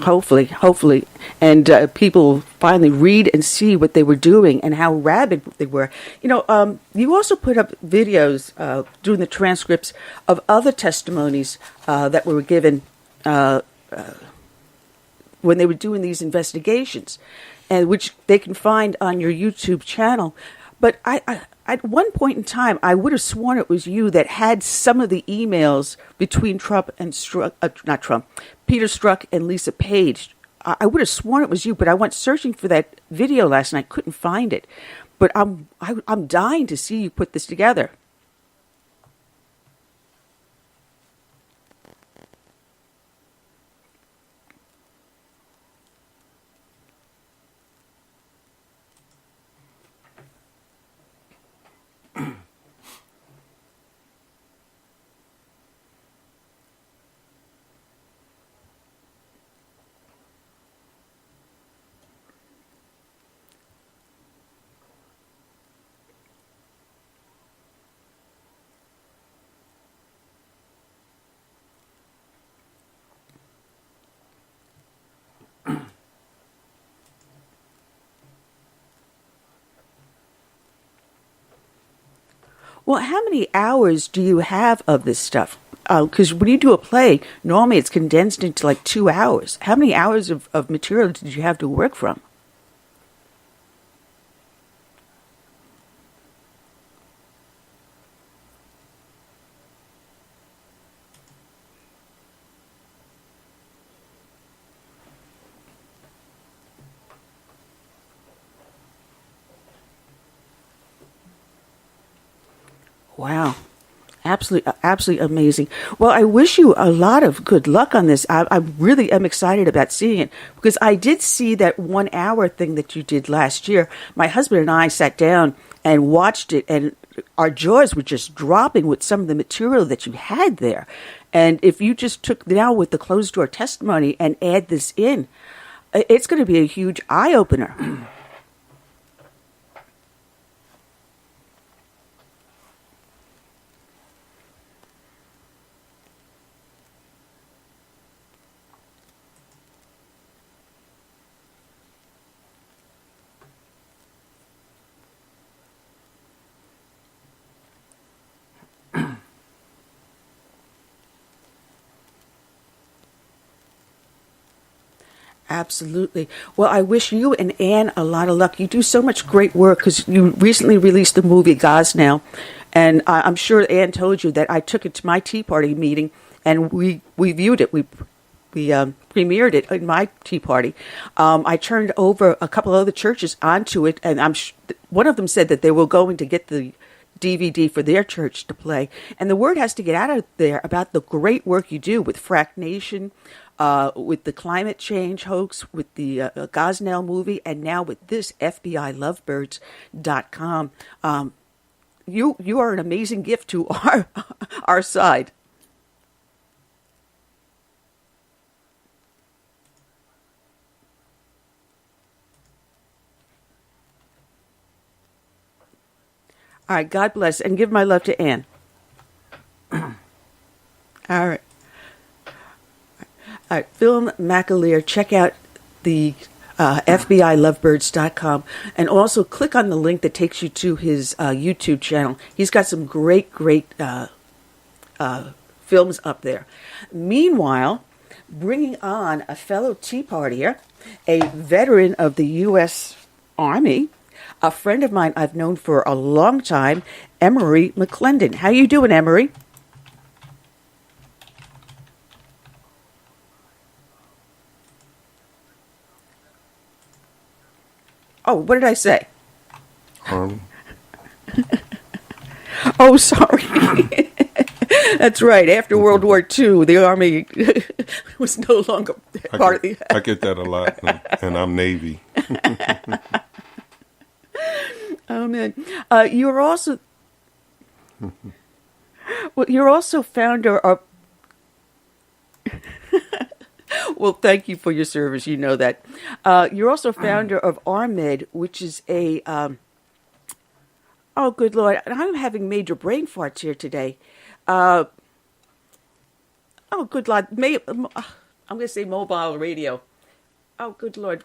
Hopefully. And people finally read and see what they were doing and how rabid they were. You know, you also put up videos doing the transcripts of other testimonies that were given when they were doing these investigations, and which they can find on your YouTube channel. But I at one point in time, I would have sworn it was you that had some of the emails between Trump and Peter Strzok and Lisa Page. I would have sworn it was you, but I went searching for that video last night, couldn't find it. But I'm dying to see you put this together. Well, how many hours do you have of this stuff? Because when you do a play, normally it's condensed into like 2 hours. How many hours of material did you have to work from? Wow. Absolutely amazing. Well, I wish you a lot of good luck on this. I really am excited about seeing it because I did see that 1 hour thing that you did last year. My husband and I sat down and watched it, and our jaws were just dropping with some of the material that you had there. And if you just took now with the closed door testimony and add this in, it's going to be a huge eye opener. Absolutely. Well, I wish you and Anne a lot of luck. You do so much great work because you recently released the movie Gosnell, and I'm sure Anne told you that I took it to my Tea Party meeting, and we viewed it. We premiered it in my Tea Party. I turned over a couple other churches onto it, and one of them said that they were going to get the DVD for their church to play. And the word has to get out of there about the great work you do with Frack Nation, with the climate change hoax, with the Gosnell movie, and now with this FBIlovebirds.com. You are an amazing gift to our side. All right, God bless, and give my love to Ann. All right. All right, Phil McAleer, check out the FBILovebirds.com, and also click on the link that takes you to his YouTube channel. He's got some great films up there. Meanwhile, bringing on a fellow Tea Partier, a veteran of the U.S. Army, a friend of mine I've known for a long time, Emery McClendon. How you doing, Emery? Oh, what did I say? Army. Oh, sorry. That's right. After World War II, the Army was no longer part of the... I get that a lot, and I'm Navy. Oh, man. You're also... Well, you're also founder of... Well, thank you for your service. You know that. You're also founder of RMED, which is a... oh, good Lord. I'm having major brain farts here today. Oh, good Lord. I'm going to say mobile radio. Oh, good Lord.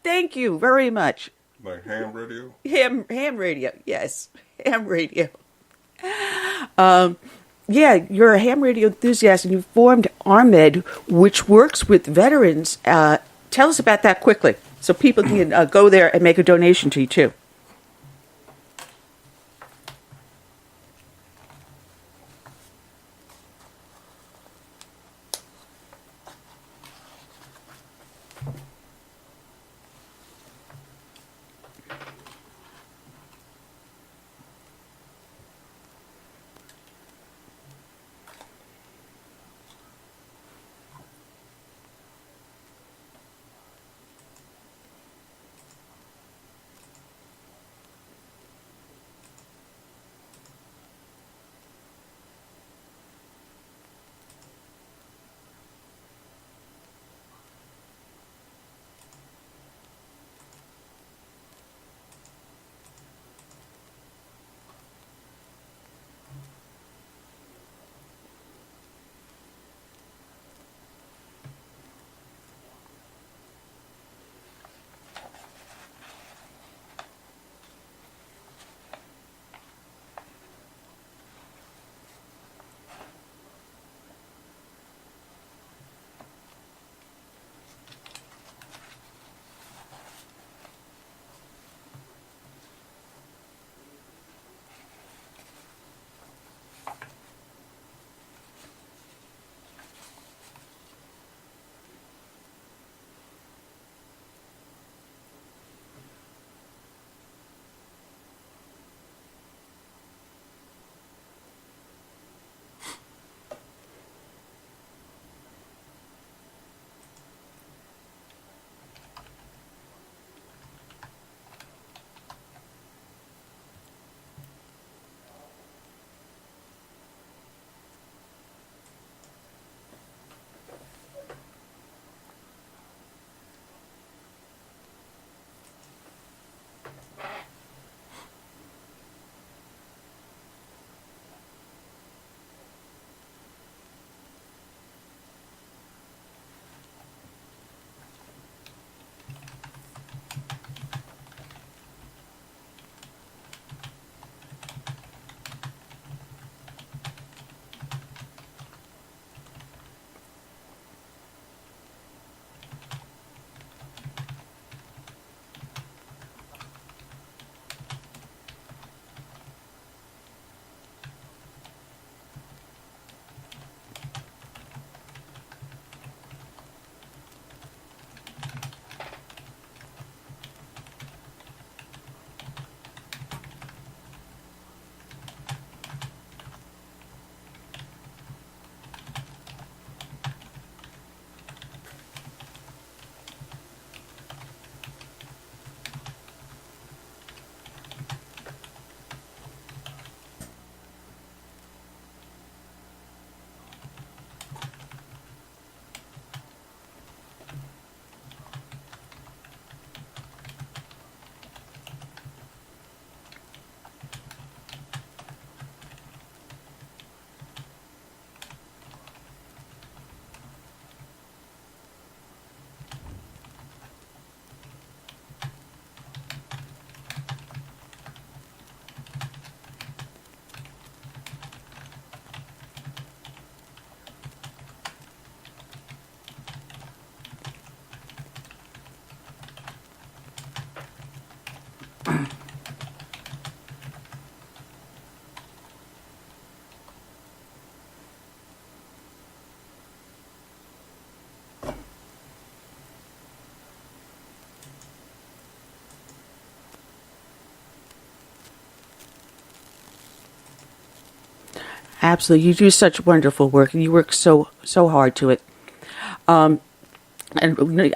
Thank you very much. Like ham radio? Ham radio, yes. Ham radio. Yeah, you're a ham radio enthusiast, and you formed RMED, which works with veterans. Tell us about that quickly, so people can go there and make a donation to you, too. Absolutely. You do such wonderful work, and you work so hard to it. And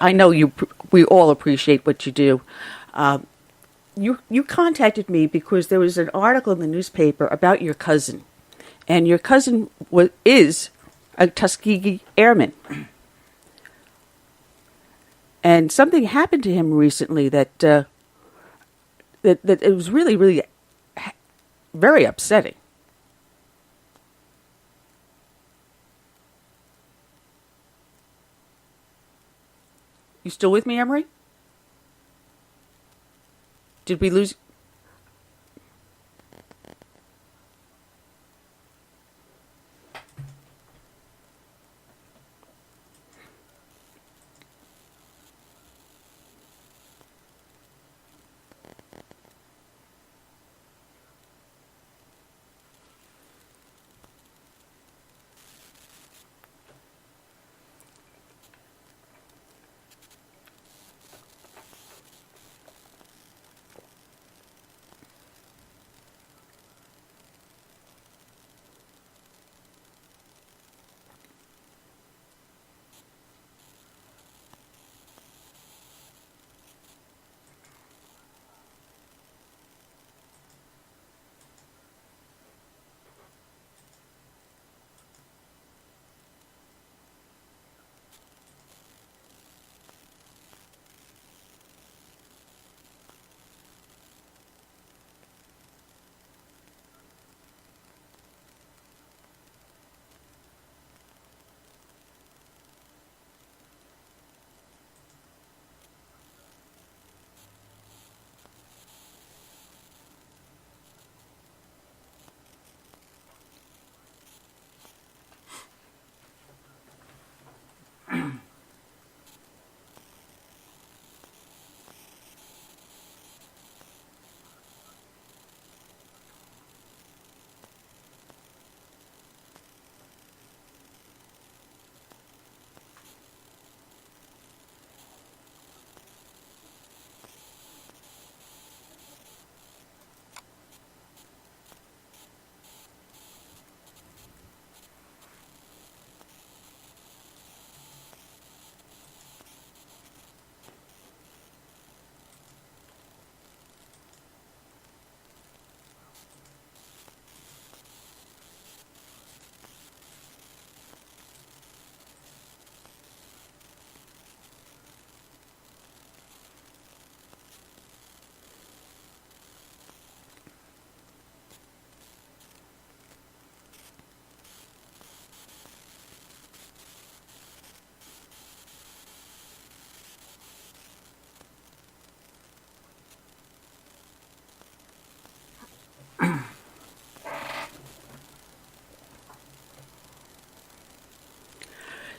I know we all appreciate what you do. You contacted me because there was an article in the newspaper about your cousin, and your cousin is a Tuskegee Airman. And something happened to him recently that that it was really, really very upsetting. You still with me, Emery? Did we lose?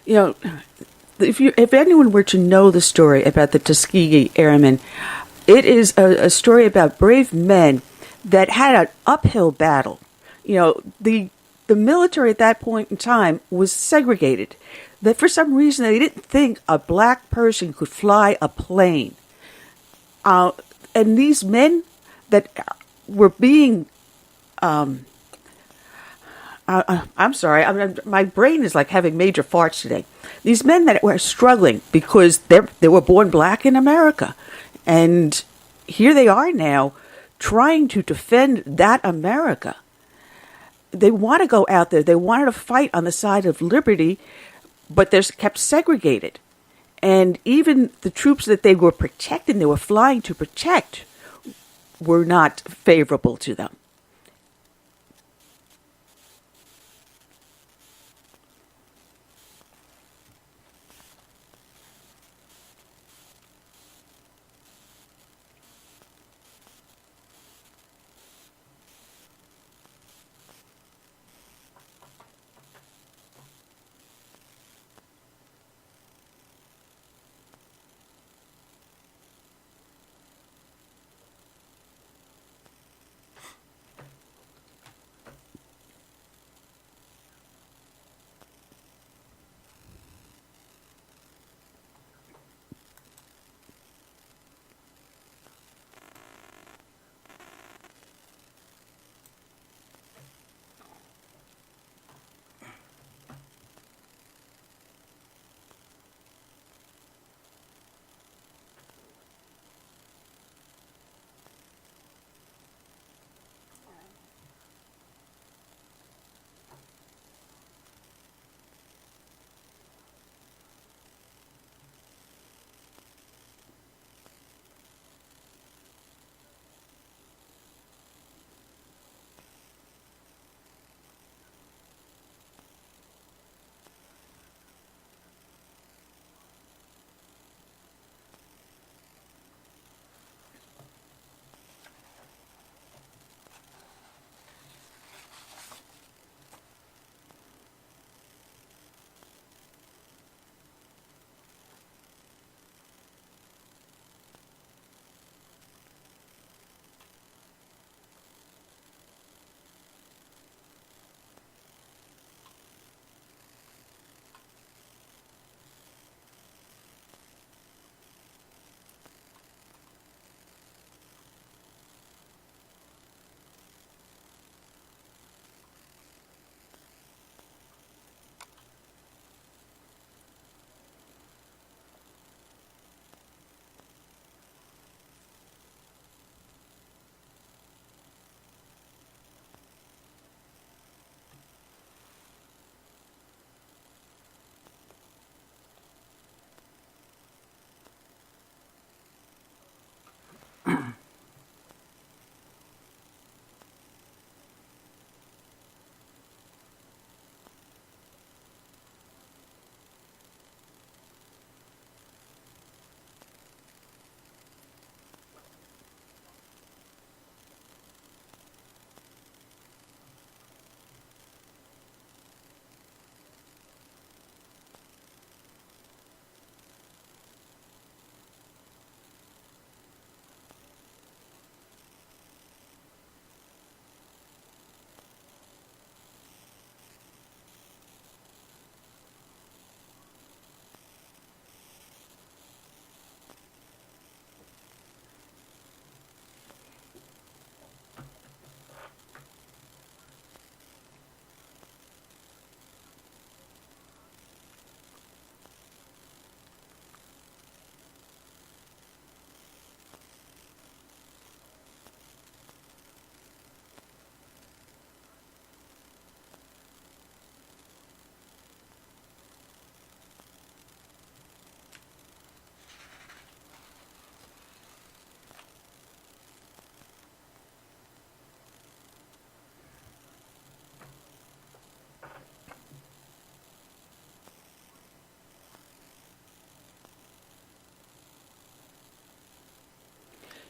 You know, if anyone were to know the story about the Tuskegee Airmen, it is a story about brave men that had an uphill battle. You know, the military at that point in time was segregated. That for some reason they didn't think a black person could fly a plane. And these men that were being I'm sorry. My brain is like having major farts today. These men that were struggling because they were born black in America. And here they are now trying to defend that America. They want to go out there. They wanted to fight on the side of liberty, but they're kept segregated. And even the troops that they were protecting, they were flying to protect, were not favorable to them.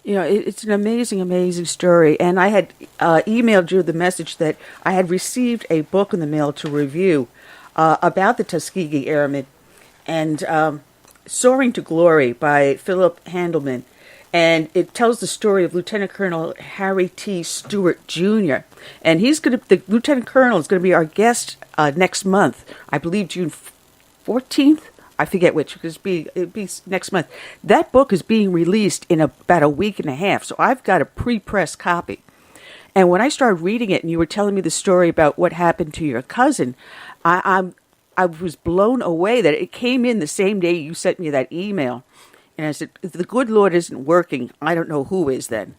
You know, it's an amazing, amazing story. And I had emailed you the message that I had received a book in the mail to review about the Tuskegee Airmen, and Soaring to Glory by Philip Handelman. And it tells the story of Lieutenant Colonel Harry T. Stewart Jr. And the Lieutenant Colonel is going to be our guest next month, I believe June 14th. I forget which, because it'll be next month. That book is being released in about a week and a half, so I've got a pre-press copy. And when I started reading it, and you were telling me the story about what happened to your cousin, I was blown away that it came in the same day you sent me that email. And I said, if the good Lord isn't working, I don't know who is then.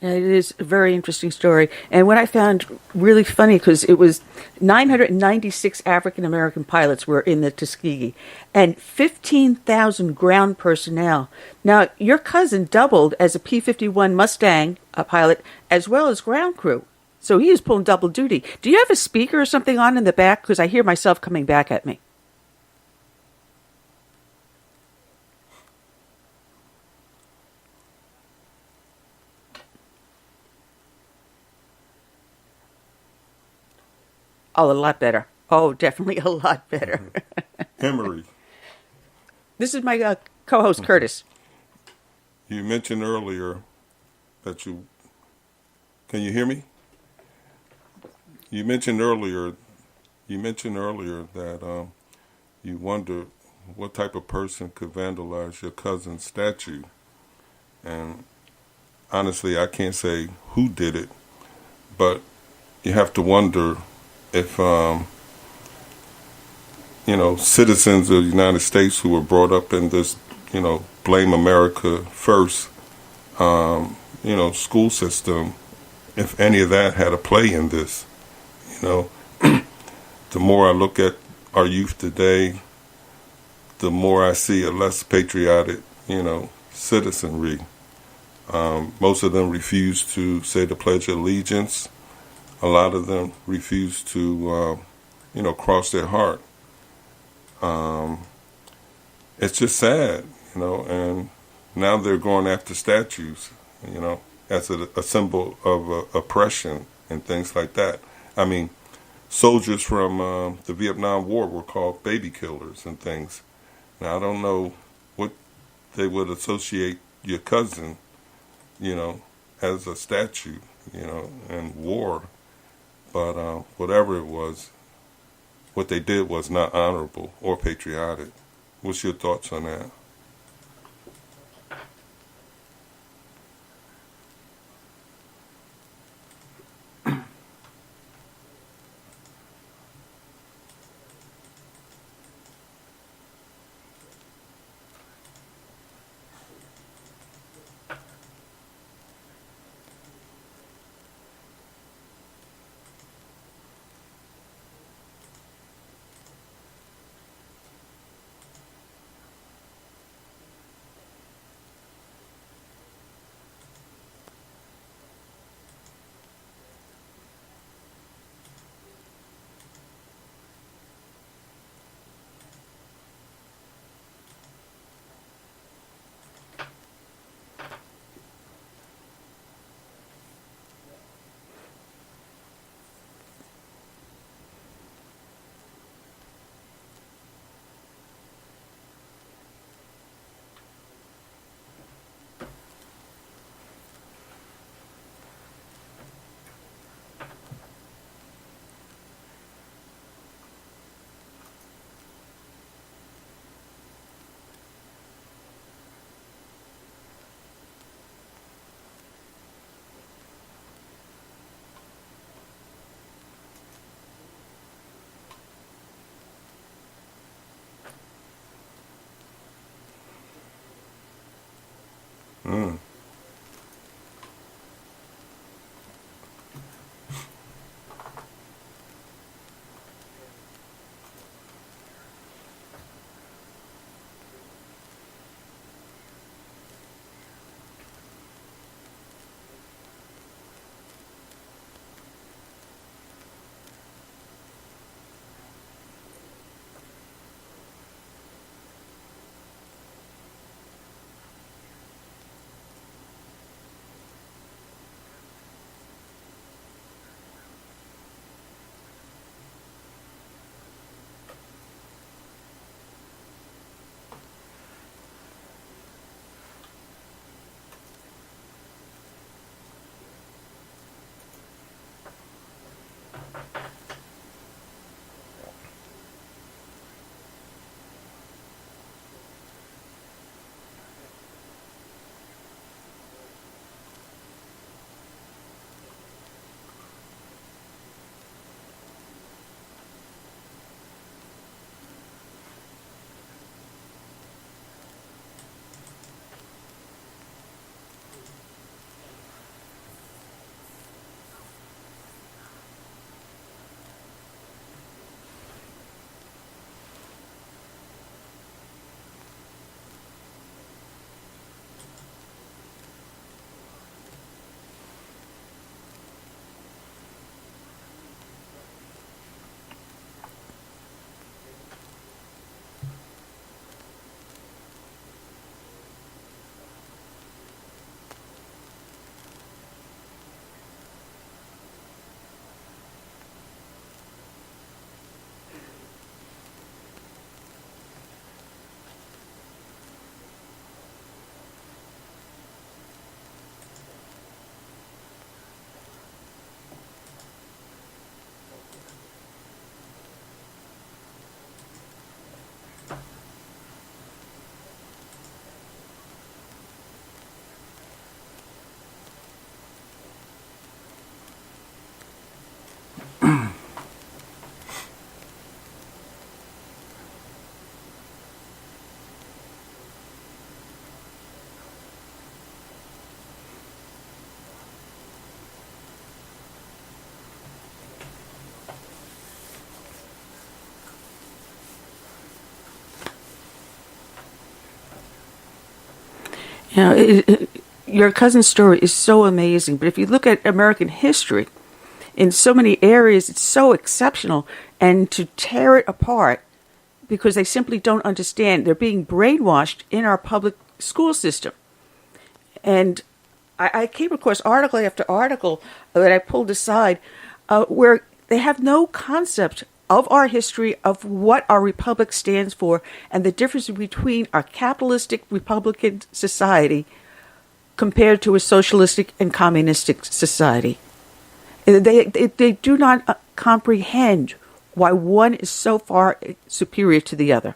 It is a very interesting story. And what I found really funny, because it was 996 African-American pilots were in the Tuskegee and 15,000 ground personnel. Now, your cousin doubled as a P-51 Mustang pilot as well as ground crew. So he is pulling double duty. Do you have a speaker or something on in the back? Because I hear myself coming back at me. Oh, a lot better. Oh, definitely a lot better. Emery. This is my co-host, Curtis. you mentioned earlier that you, can you hear me? You mentioned earlier that you wondered what type of person could vandalize your cousin's statue. And honestly, I can't say who did it, but you have to wonder if, citizens of the United States who were brought up in this, blame America first, school system, if any of that had a play in this. The more I look at our youth today, the more I see a less patriotic, citizenry. Most of them refuse to say the Pledge of Allegiance. A lot of them refuse to, cross their heart. It's just sad, and now they're going after statues, as a symbol of oppression and things like that. I mean, soldiers from the Vietnam War were called baby killers and things. Now, I don't know what they would associate your cousin, as a statue, in war. But whatever it was, what they did was not honorable or patriotic. What's your thoughts on that? Mm. You know, your cousin's story is so amazing, but if you look at American history, in so many areas, it's so exceptional, and to tear it apart because they simply don't understand. They're being brainwashed in our public school system. And I came across article after article that I pulled aside where they have no concept of our history, of what our republic stands for, and the difference between our capitalistic republican society compared to a socialistic and communistic society. They do not comprehend why one is so far superior to the other.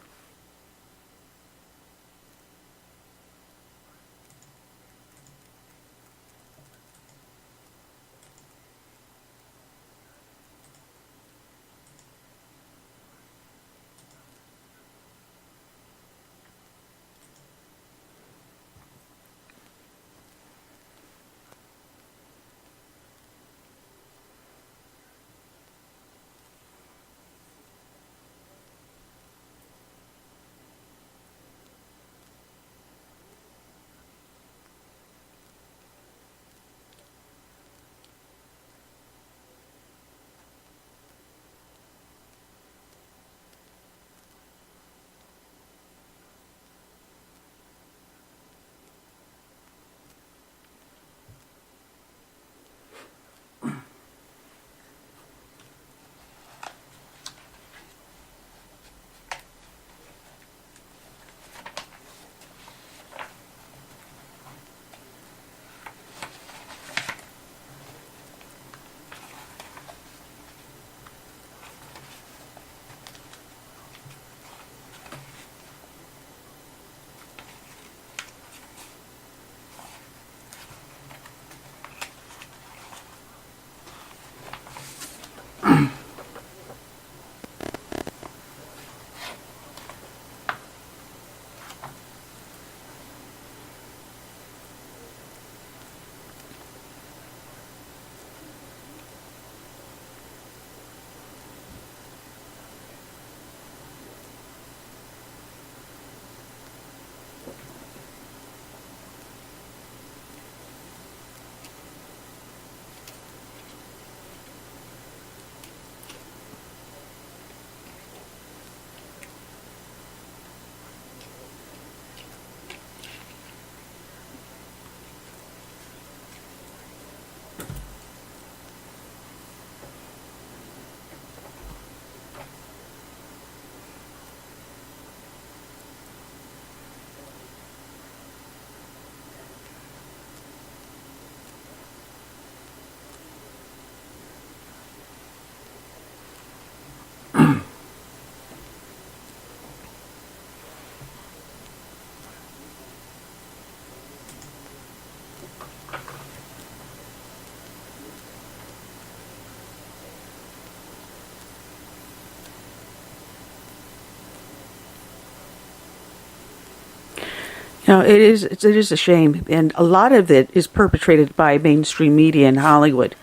You know, it is a shame, and a lot of it is perpetrated by mainstream media in Hollywood.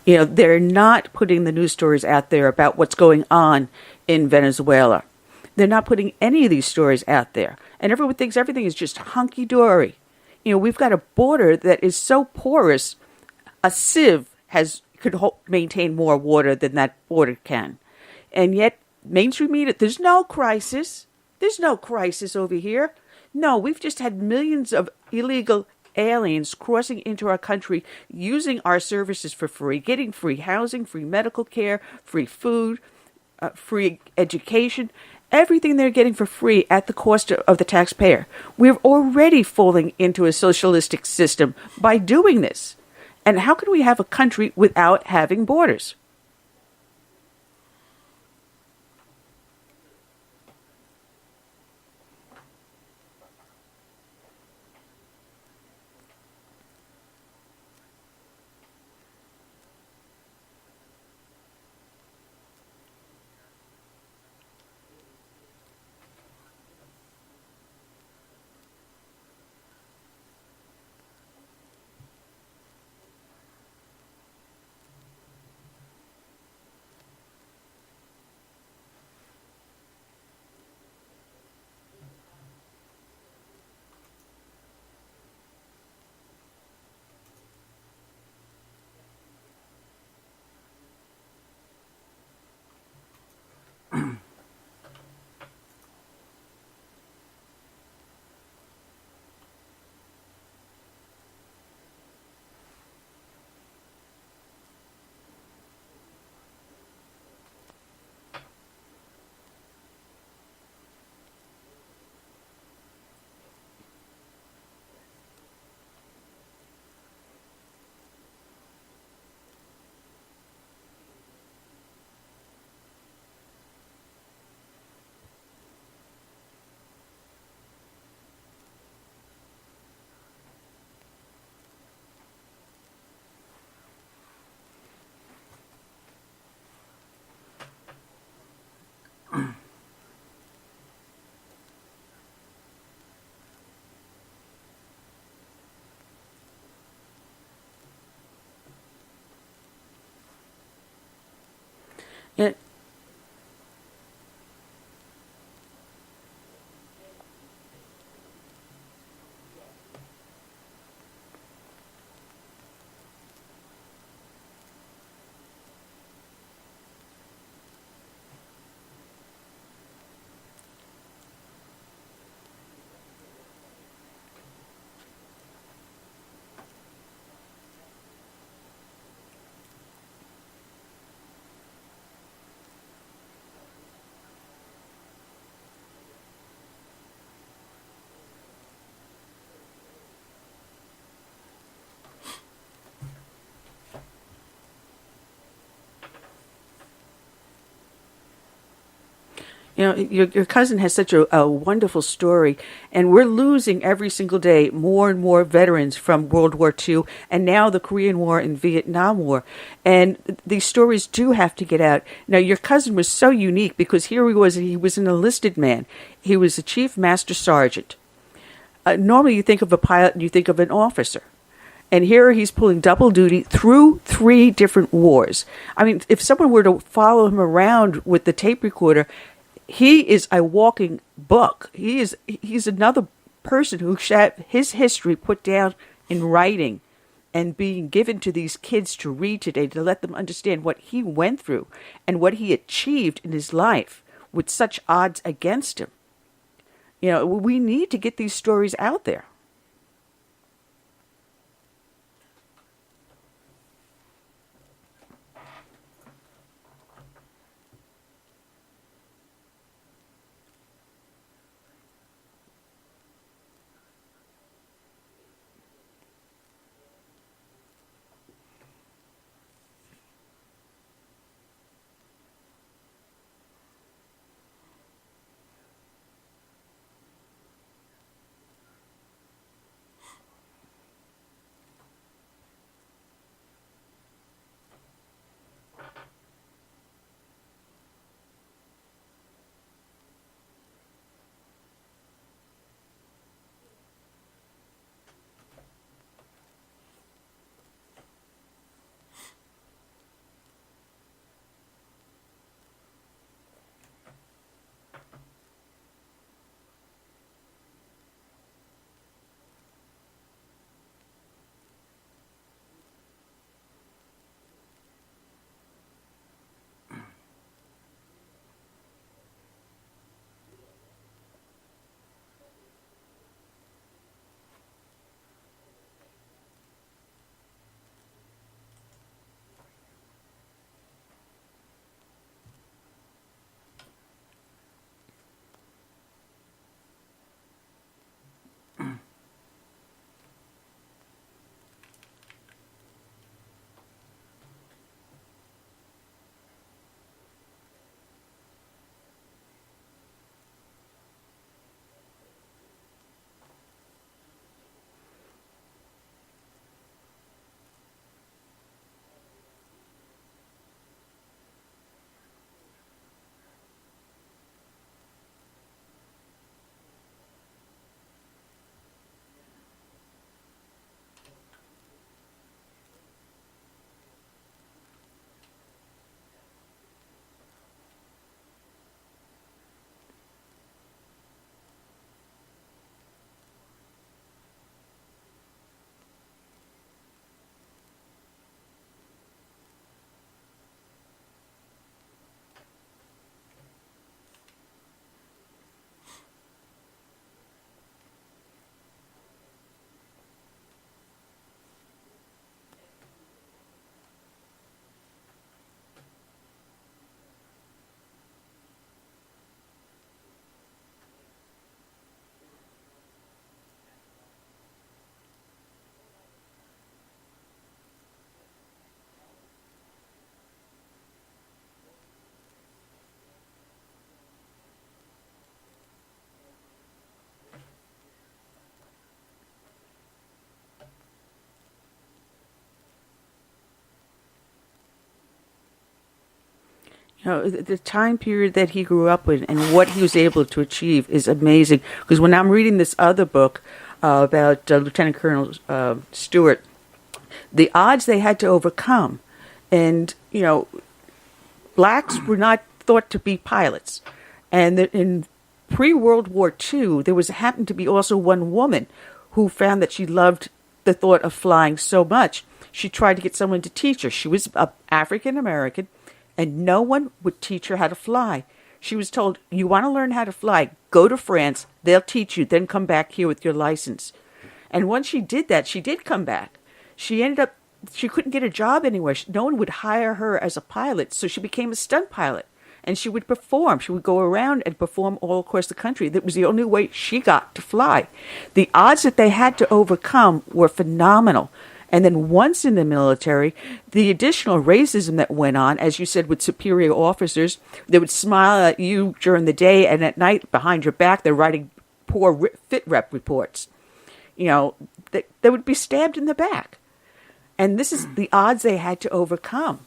You know, they're not putting the news stories out there about what's going on in Venezuela. They're not putting any of these stories out there, and everyone thinks everything is just hunky-dory. You know, we've got a border that is so porous, a sieve could maintain more water than that border can. And yet, mainstream media, there's no crisis. There's no crisis over here. No, we've just had millions of illegal aliens crossing into our country, using our services for free, getting free housing, free medical care, free food, free education, everything they're getting for free at the cost of the taxpayer. We're already falling into a socialistic system by doing this. And how can we have a country without having borders? Your cousin has such a wonderful story, and we're losing every single day more and more veterans from World War II and now the Korean War and Vietnam War. And these stories do have to get out. Now, your cousin was so unique because he was an enlisted man. He was a chief master sergeant. Normally you think of a pilot and you think of an officer. And here he's pulling double duty through 3 different wars. I mean, if someone were to follow him around with the tape recorder, he is a walking book. He's another person who should have his history put down in writing and being given to these kids to read today to let them understand what he went through and what he achieved in his life with such odds against him. We need to get these stories out there. The time period that he grew up in and what he was able to achieve is amazing. Because when I'm reading this other book about Lieutenant Colonel Stewart, the odds they had to overcome, and blacks were not thought to be pilots, and that in pre-World War II there happened to be also one woman who found that she loved the thought of flying so much she tried to get someone to teach her. She was African American, and no one would teach her how to fly. She was told, you want to learn how to fly, go to France, they'll teach you, then come back here with your license. And once she did that, she did come back. She couldn't get a job anywhere. No one would hire her as a pilot, so she became a stunt pilot. And she would perform. She would go around and perform all across the country. That was the only way she got to fly. The odds that they had to overcome were phenomenal. And then once in the military, the additional racism that went on, as you said, with superior officers, they would smile at you during the day, and at night, behind your back, they're writing poor fit rep reports. They would be stabbed in the back. And this is the odds they had to overcome.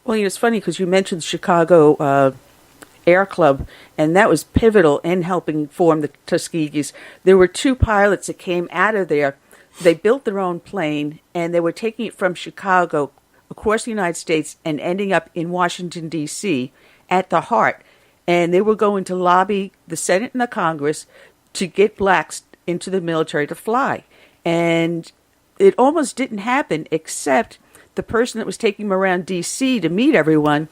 Well, it's funny because you mentioned Chicago Air Club, and that was pivotal in helping form the Tuskegees. There were two pilots that came out of there. They built their own plane, and they were taking it from Chicago across the United States and ending up in Washington, D.C. at the heart. And they were going to lobby the Senate and the Congress to get blacks into the military to fly. And it almost didn't happen, except the person that was taking them around D.C. to meet everyone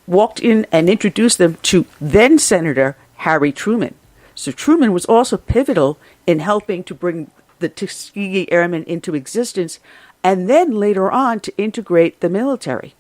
walked in and introduced them to then Senator Harry Truman. So Truman was also pivotal in helping to bring the Tuskegee Airmen into existence, and then later on to integrate the military.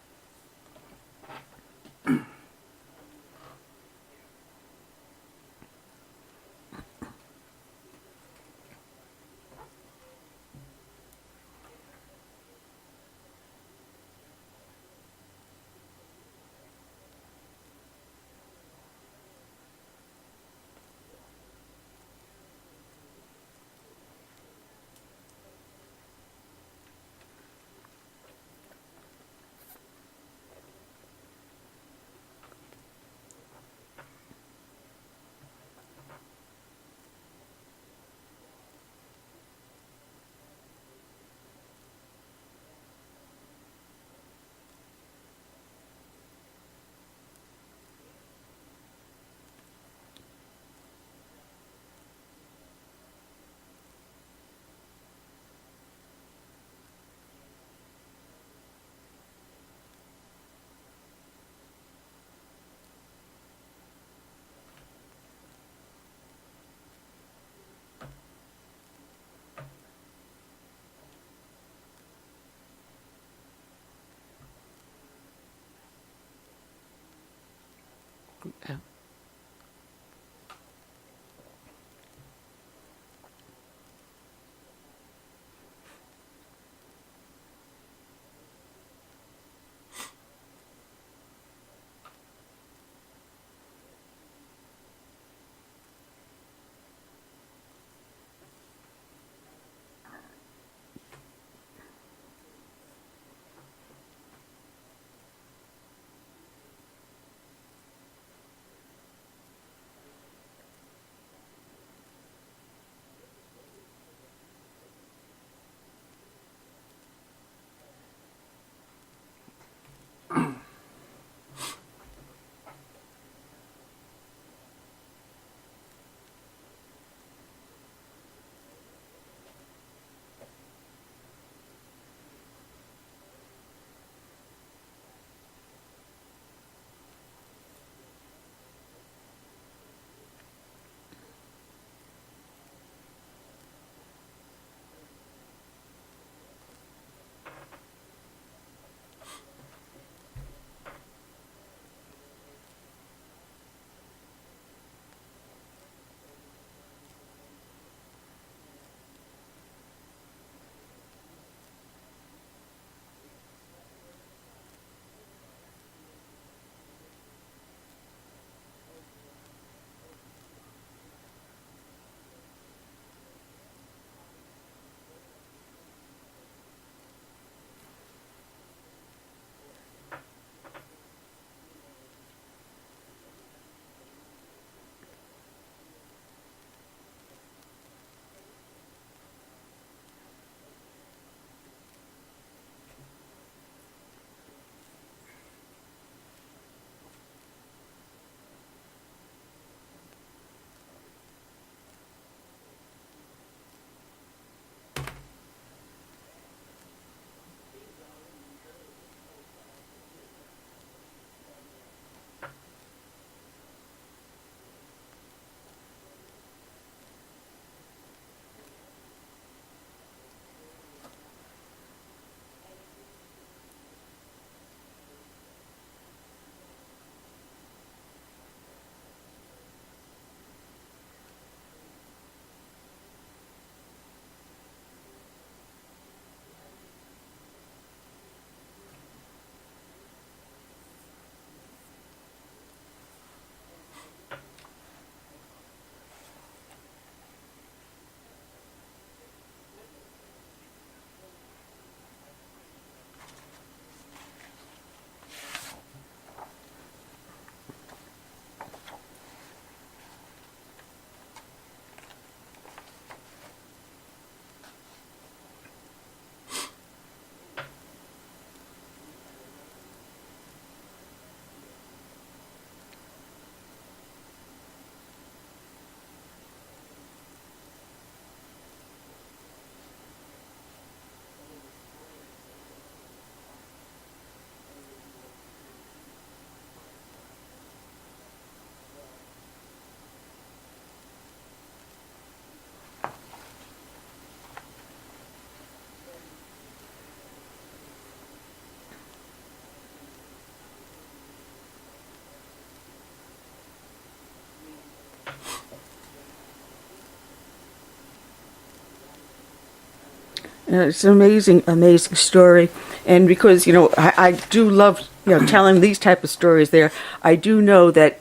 It's an amazing, amazing story. And because, I do love, telling these type of stories there, I do know that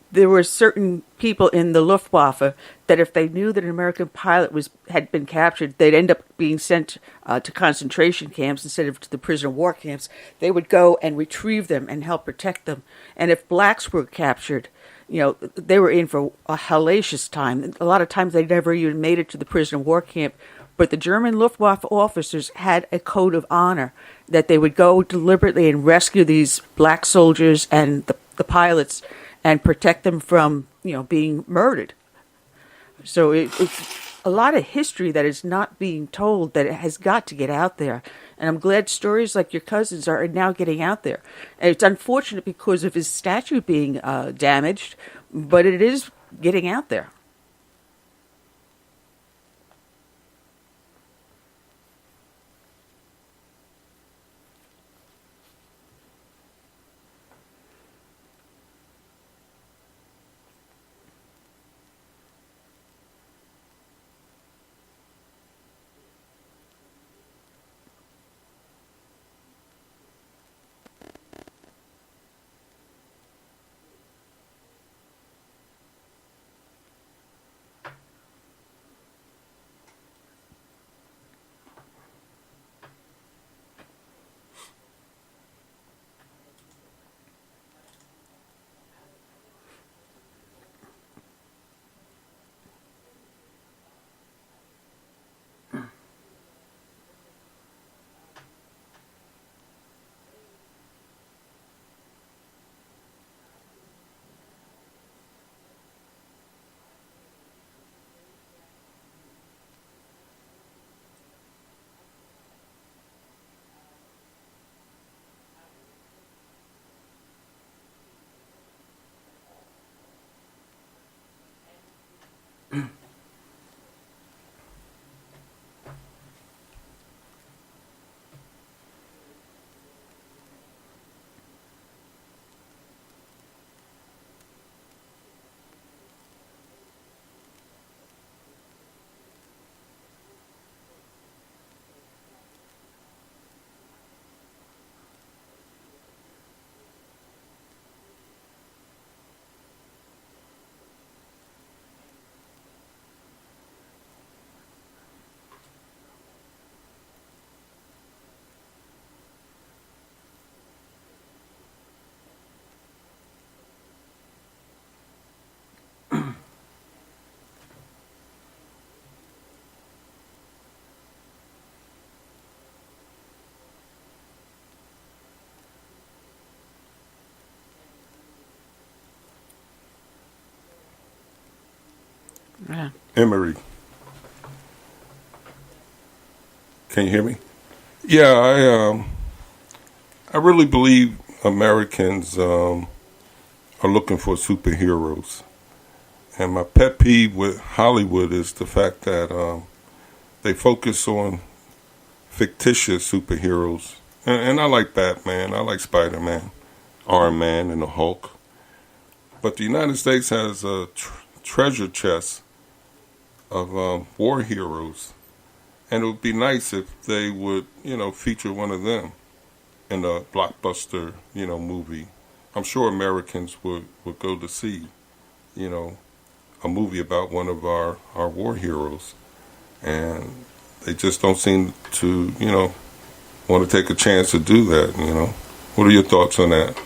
there were certain people in the Luftwaffe that if they knew that an American pilot had been captured, they'd end up being sent to concentration camps instead of to the prisoner of war camps. They would go and retrieve them and help protect them. And if blacks were captured, they were in for a hellacious time. A lot of times they never even made it to the prisoner of war camp. But the German Luftwaffe officers had a code of honor that they would go deliberately and rescue these black soldiers and the pilots and protect them from, being murdered. So it's a lot of history that is not being told that it has got to get out there. And I'm glad stories like your cousin's are now getting out there. And it's unfortunate because of his statue being damaged, but it is getting out there. Yeah. Emery. Can you hear me? Yeah, I really believe Americans are looking for superheroes. And my pet peeve with Hollywood is the fact that they focus on fictitious superheroes. And I like Batman, I like Spider-Man, Iron Man, and the Hulk. But the United States has a treasure chest of war heroes. And it would be nice if they would, feature one of them in a blockbuster, movie. I'm sure Americans would go to see, a movie about one of our war heroes. And they just don't seem to, want to take a chance to do that, What are your thoughts on that?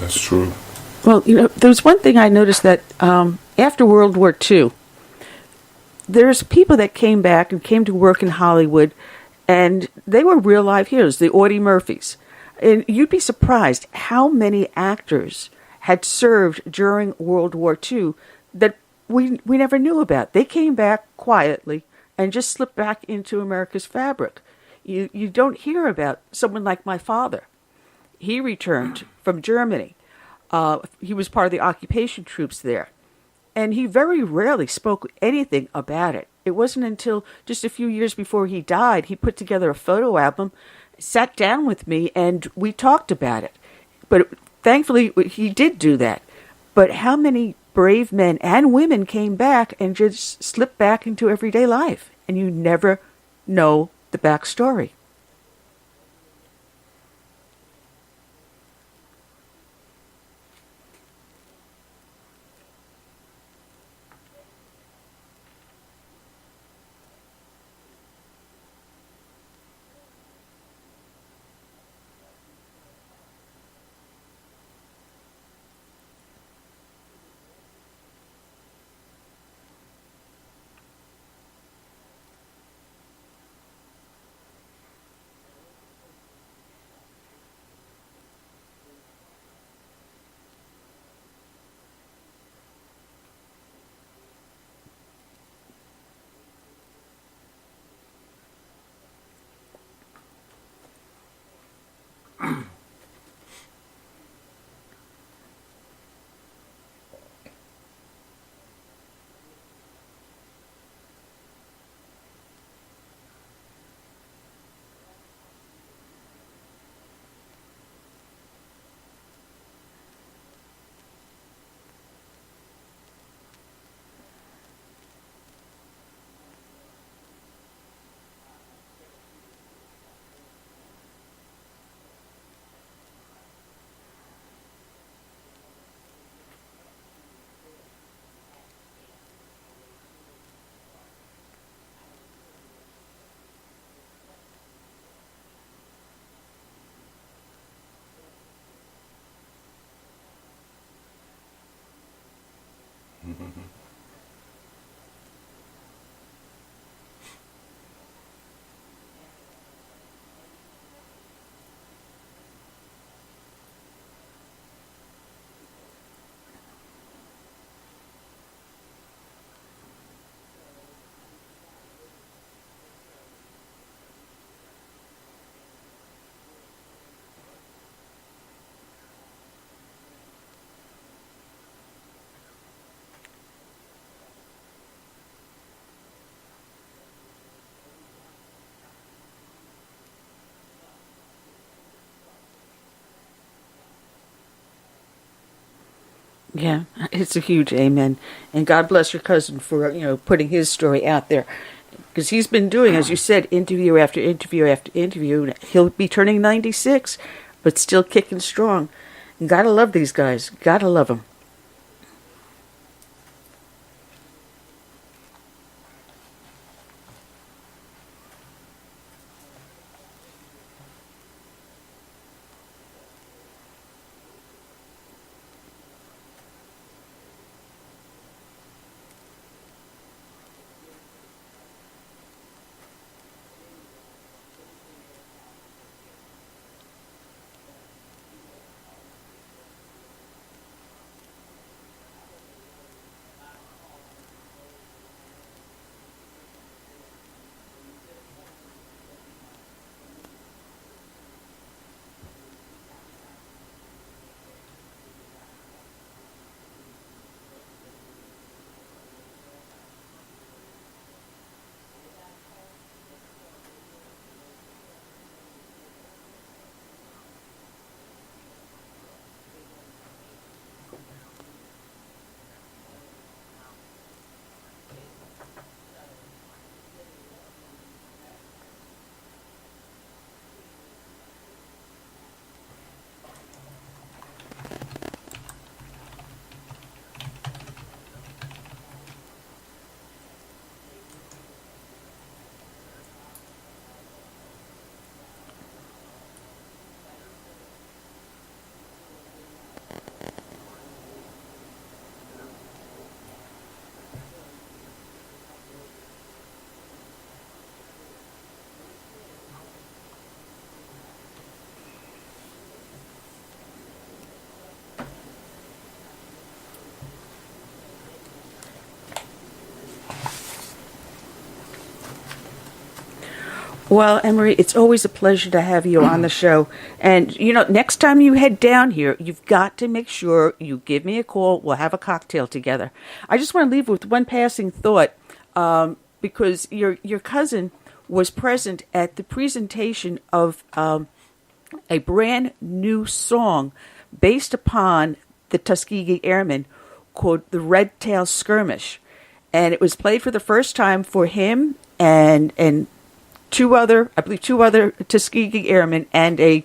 That's true. Well, there's one thing I noticed that after World War II, there's people that came back and came to work in Hollywood, and they were real live heroes, the Audie Murphys. And you'd be surprised how many actors had served during World War II that we never knew about. They came back quietly and just slipped back into America's fabric. You don't hear about someone like my father. He returned from Germany. He was part of the occupation troops there. And he very rarely spoke anything about it. It wasn't until just a few years before he died, he put together a photo album, sat down with me, and we talked about it. But thankfully, he did do that. But how many brave men and women came back and just slipped back into everyday life? And you never know the backstory. Yeah, it's a huge amen. And God bless your cousin for, putting his story out there. Because he's been doing, as you said, interview after interview after interview. He'll be turning 96, but still kicking strong. And gotta love these guys. Gotta love them. Well, Emery, it's always a pleasure to have you on the show. And, you know, next time you head down here, you've got to make sure you give me a call. We'll have a cocktail together. I just want to leave with one passing thought, because your cousin was present at the presentation of a brand new song based upon the Tuskegee Airmen called The Red Tail Skirmish. And it was played for the first time for him and two other Tuskegee Airmen and a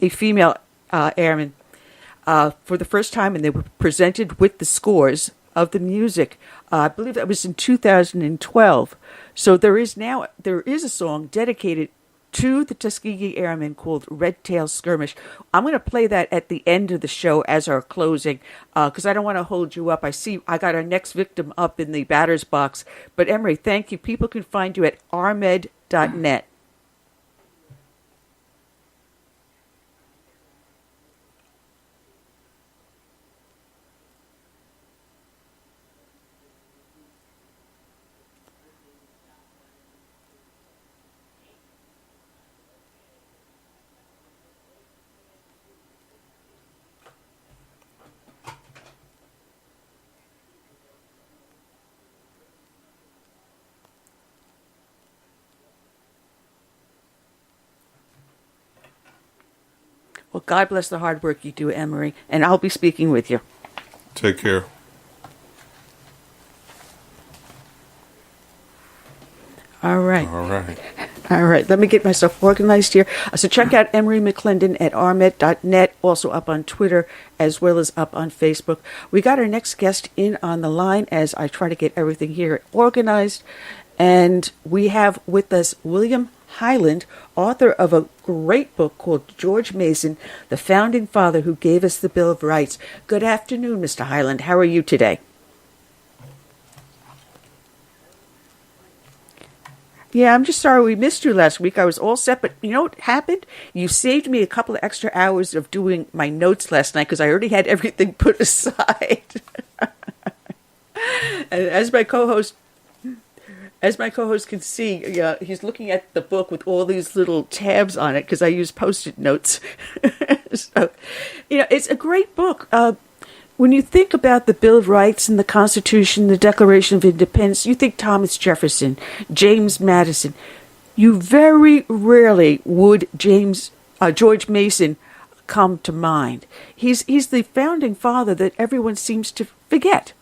female airman for the first time, and they were presented with the scores of the music. I believe that was in 2012. So there is a song dedicated to the Tuskegee Airmen called Red Tail Skirmish. I'm going to play that at the end of the show as our closing, because I don't want to hold you up. I see I got our next victim up in the batter's box. But Emery, thank you. People can find you at armed.net. Well, God bless the hard work you do, Emery, and I'll be speaking with you. Take care. All right. All right. All right. Let me get myself organized here. So check out Emery McClendon at armed.net, also up on Twitter as well as up on Facebook. We got our next guest in on the line as I try to get everything here organized. And we have with us William Hyland, author of a great book called George Mason, the Founding Father Who Gave Us the Bill of Rights. Good afternoon, Mr. Hyland. How are you today? Yeah, I'm just sorry we missed you last week. I was all set, but you know what happened? You saved me a couple of extra hours of doing my notes last night because I already had everything put aside. And as my co-host can see, he's looking at the book with all these little tabs on it because I use Post-it notes. So, it's a great book. When you think about the Bill of Rights and the Constitution, the Declaration of Independence, you think Thomas Jefferson, James Madison. You very rarely would George Mason come to mind. He's the founding father that everyone seems to forget.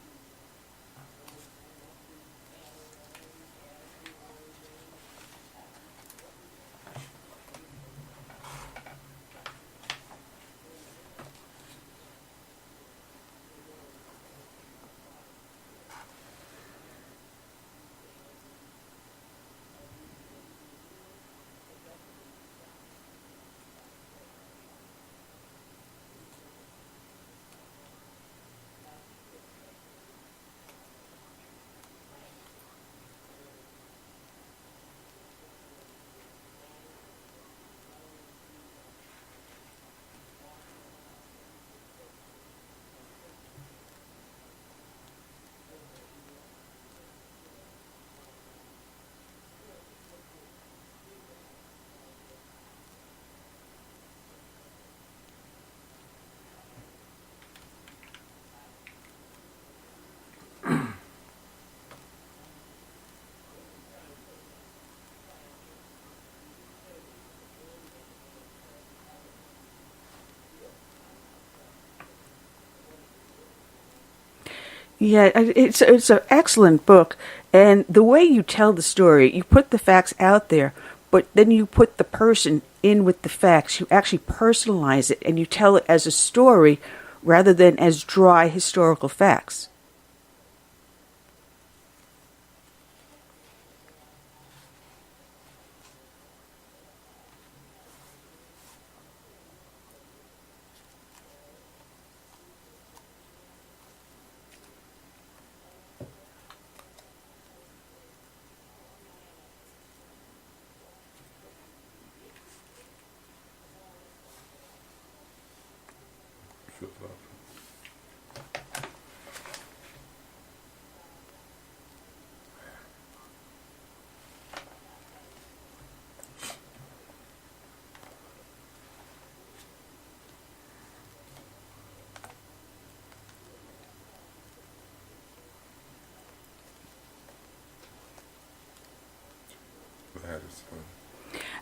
Yeah, it's an excellent book. And the way you tell the story, you put the facts out there, but then you put the person in with the facts. You actually personalize it, and you tell it as a story rather than as dry historical facts.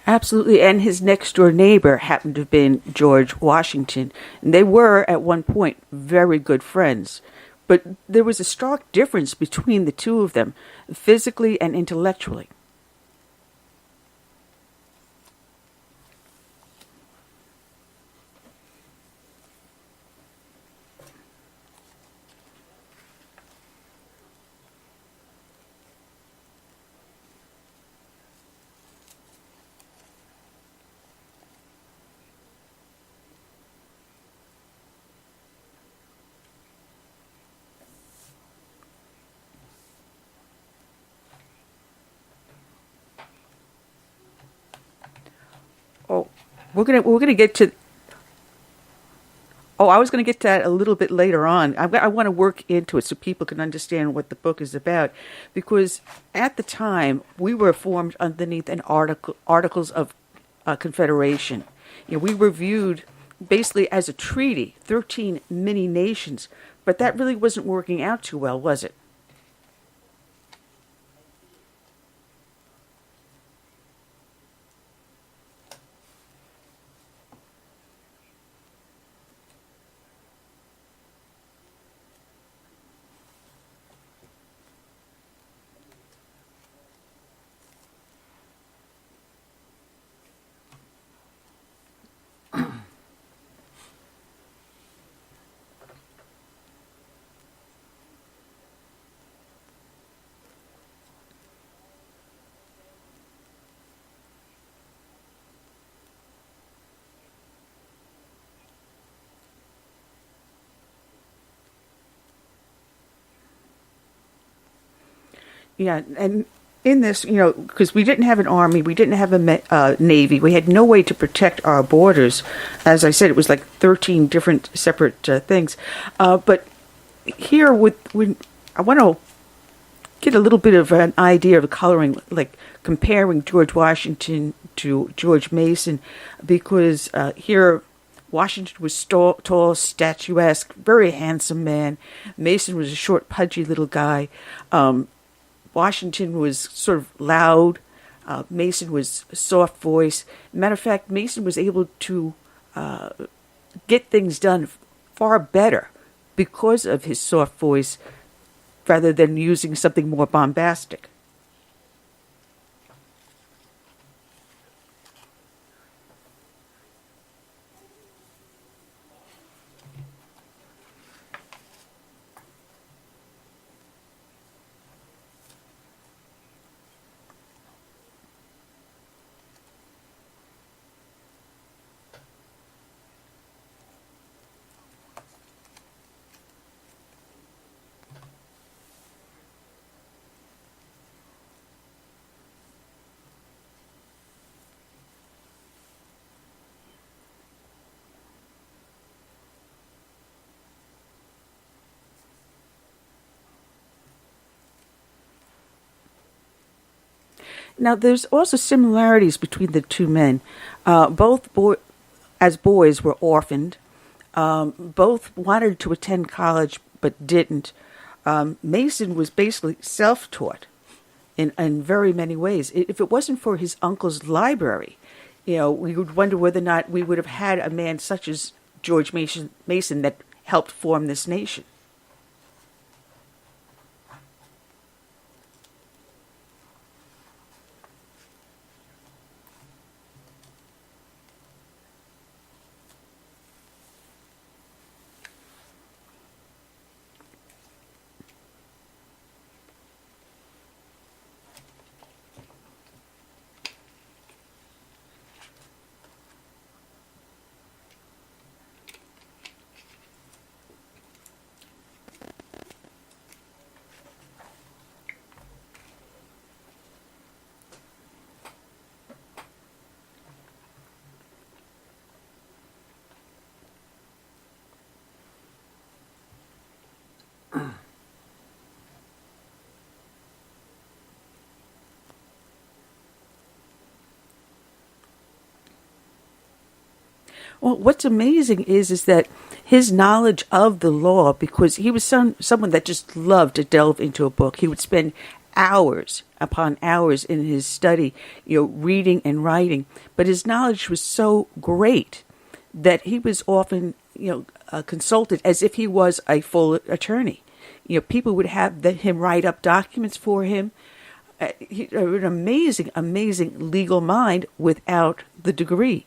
Absolutely, and his next-door neighbor happened to have been George Washington, and they were, at one point, very good friends. But there was a stark difference between the two of them, physically and intellectually. Oh, we're gonna get to. Oh, I was going to get to that a little bit later on. I want to work into it so people can understand what the book is about, because at the time we were formed underneath an Articles of Confederation. We were viewed basically as a treaty, 13 mini nations, but that really wasn't working out too well, was it? Yeah, and in this, because we didn't have an army, we didn't have a navy, we had no way to protect our borders. As I said, it was like 13 different separate things. But here, I want to get a little bit of an idea of coloring, like comparing George Washington to George Mason, because here Washington was tall, statuesque, very handsome man. Mason was a short, pudgy little guy. Washington was sort of loud. Mason was a soft voice. Matter of fact, Mason was able to get things done far better because of his soft voice rather than using something more bombastic. Now, there's also similarities between the two men. Both as boys were orphaned. Both wanted to attend college but didn't. Mason was basically self-taught in very many ways. If it wasn't for his uncle's library, we would wonder whether or not we would have had a man such as George Mason that helped form this nation. Well, what's amazing is that his knowledge of the law, because he was someone that just loved to delve into a book. He would spend hours upon hours in his study, reading and writing. But his knowledge was so great that he was often, consulted as if he was a full attorney. People would have him write up documents for him. An amazing, amazing legal mind without the degree.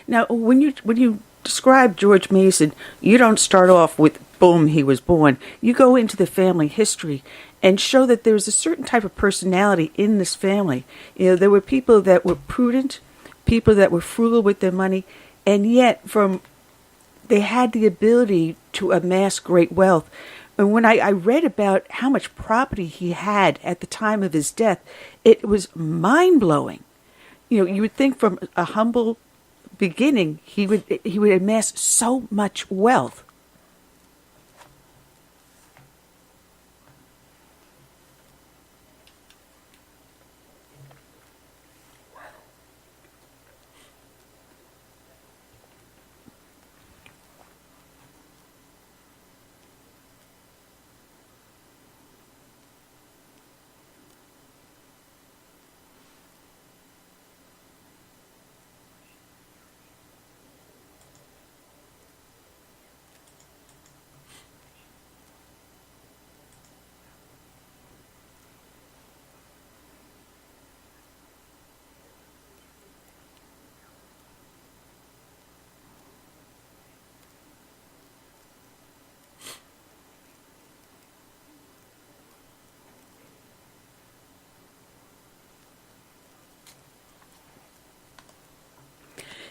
Now, when you describe George Mason, you don't start off with boom, he was born. You go into the family history and show that there's a certain type of personality in this family. There were people that were prudent, people that were frugal with their money, and yet they had the ability to amass great wealth. And when I read about how much property he had at the time of his death, it was mind-blowing. You would think from a humble beginning, he would amass so much wealth.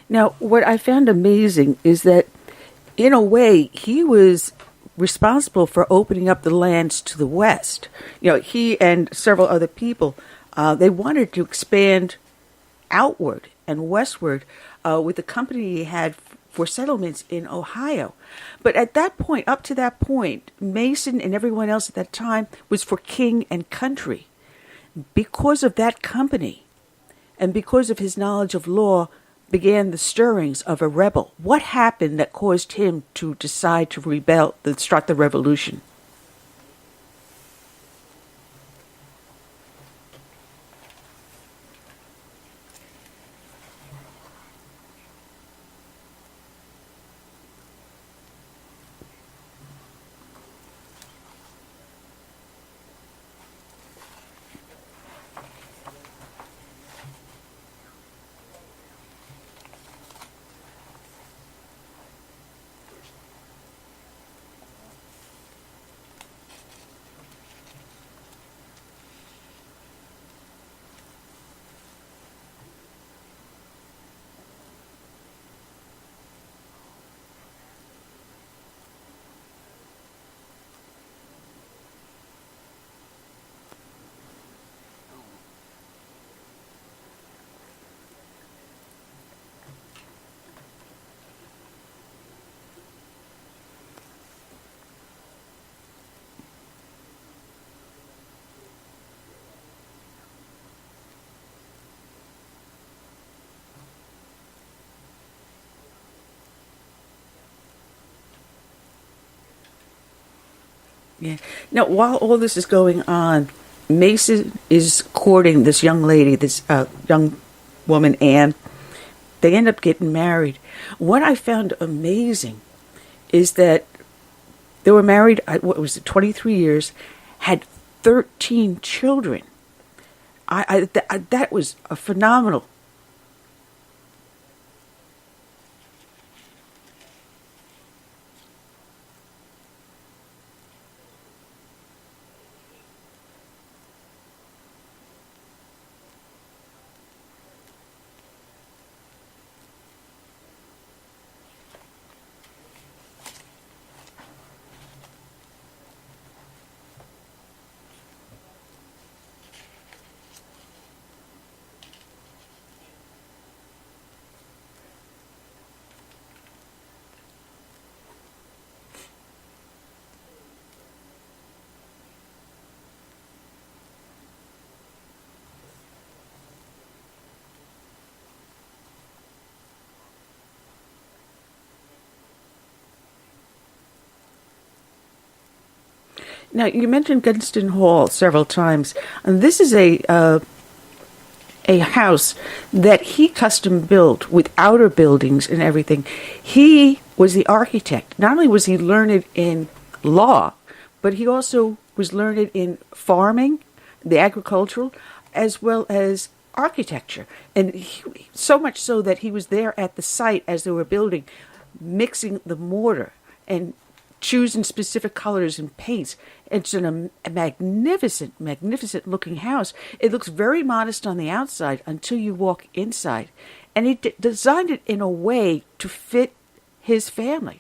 Now, what I found amazing is that, in a way, he was responsible for opening up the lands to the west. He and several other people, they wanted to expand outward and westward with the company he had for settlements in Ohio. But at that point, up to that point, Mason and everyone else at that time was for king and country. Because of that company and because of his knowledge of law, began the stirrings of a rebel. What happened that caused him to decide to rebel, to start the revolution? Yeah. Now, while all this is going on, Mason is courting this young lady, this young woman, Anne. They end up getting married. What I found amazing is that they were married, 23 years, had 13 children. That was a phenomenal. Now, you mentioned Gunston Hall several times, and this is a house that he custom built with outer buildings and everything. He was the architect. Not only was he learned in law, but he also was learned in farming, the agricultural, as well as architecture. And so much so that he was there at the site as they were building, mixing the mortar and choosing specific colors and paints. It's a magnificent, magnificent looking house. It looks very modest on the outside until you walk inside. And he designed it in a way to fit his family.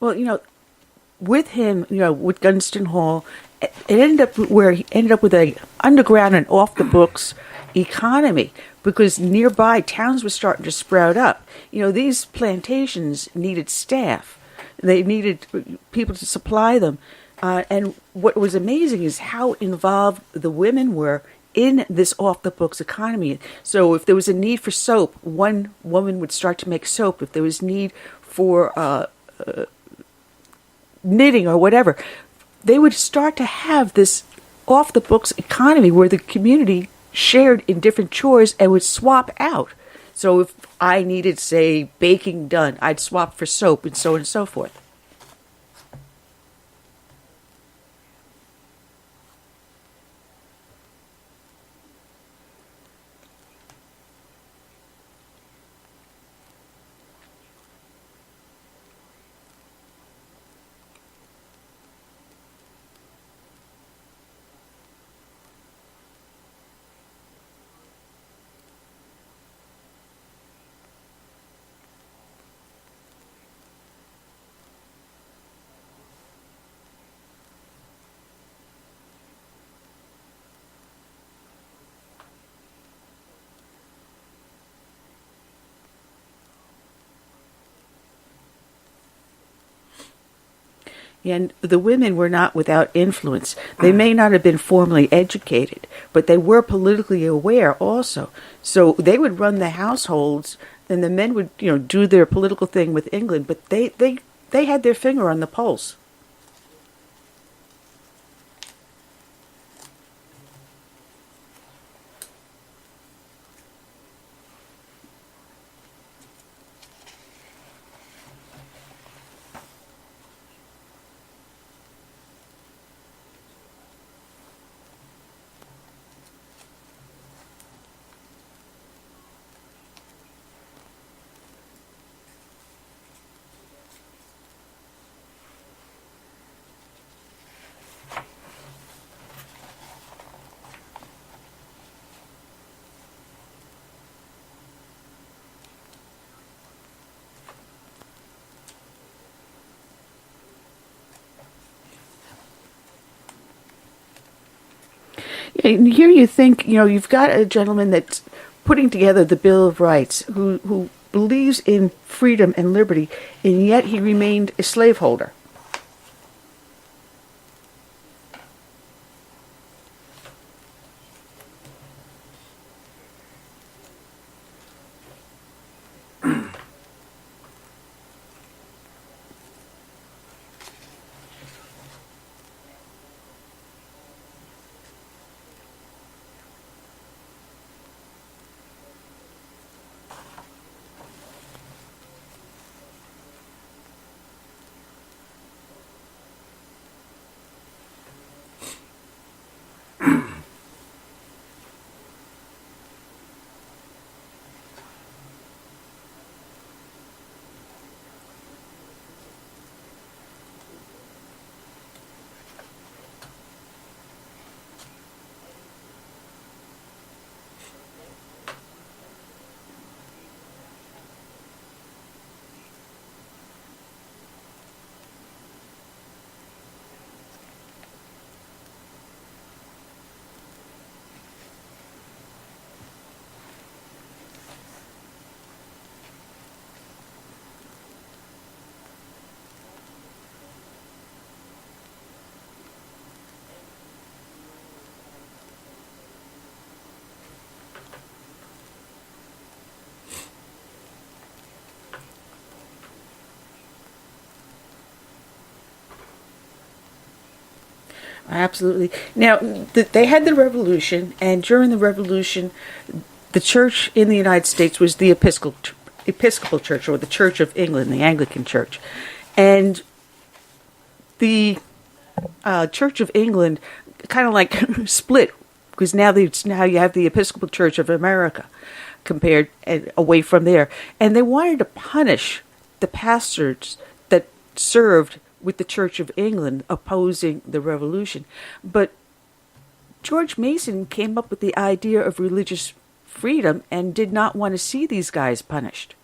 Well, with him, with Gunston Hall, it ended up where he ended up with a underground and off the books economy, because nearby towns were starting to sprout up. These plantations needed staff. They needed people to supply them. And what was amazing is how involved the women were in this off-the-books economy. So if there was a need for soap, one woman would start to make soap. If there was need for knitting or whatever, they would start to have this off-the-books economy where the community shared in different chores and would swap out. So if I needed, say, baking done, I'd swap for soap and so on and so forth. And the women were not without influence. They may not have been formally educated, but they were politically aware also. So they would run the households, and the men would, do their political thing with England, but they had their finger on the pulse. And here you think, you've got a gentleman that's putting together the Bill of Rights, who believes in freedom and liberty, and yet he remained a slaveholder. Absolutely. Now, they had the revolution, and during the revolution, the church in the United States was the Episcopal Church, or the Church of England, the Anglican Church. And the Church of England kind of like split, because now you have the Episcopal Church of America compared away from there. And they wanted to punish the pastors that served with the Church of England opposing the revolution. But George Mason came up with the idea of religious freedom and did not want to see these guys punished.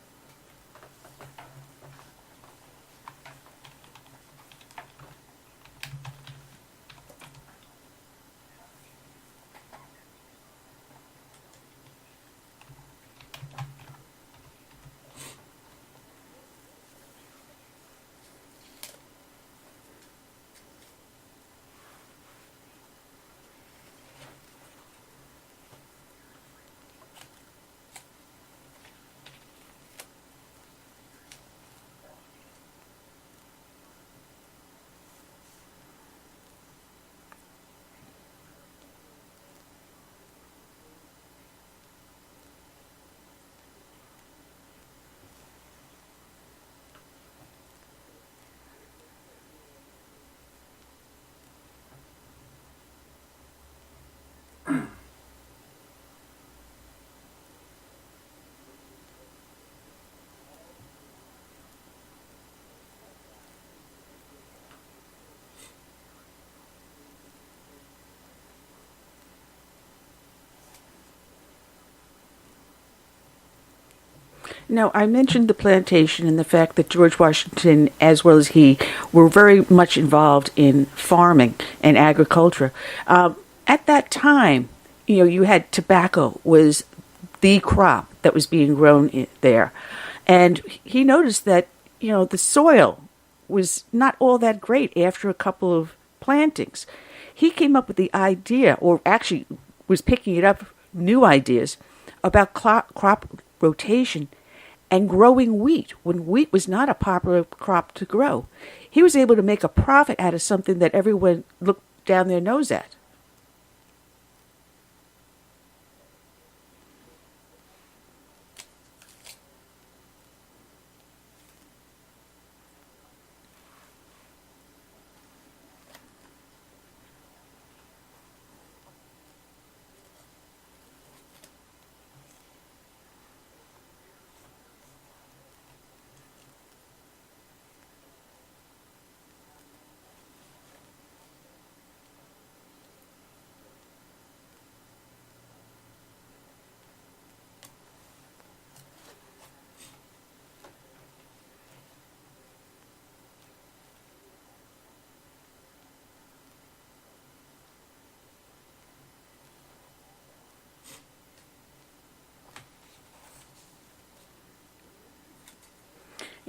Now, I mentioned the plantation and the fact that George Washington, as well as he, were very much involved in farming and agriculture. At that time, you had tobacco was the crop that was being grown there. And he noticed that, the soil was not all that great after a couple of plantings. He came up with the idea, or actually was picking it up, new ideas about crop rotation and growing wheat when wheat was not a popular crop to grow. He was able to make a profit out of something that everyone looked down their nose at.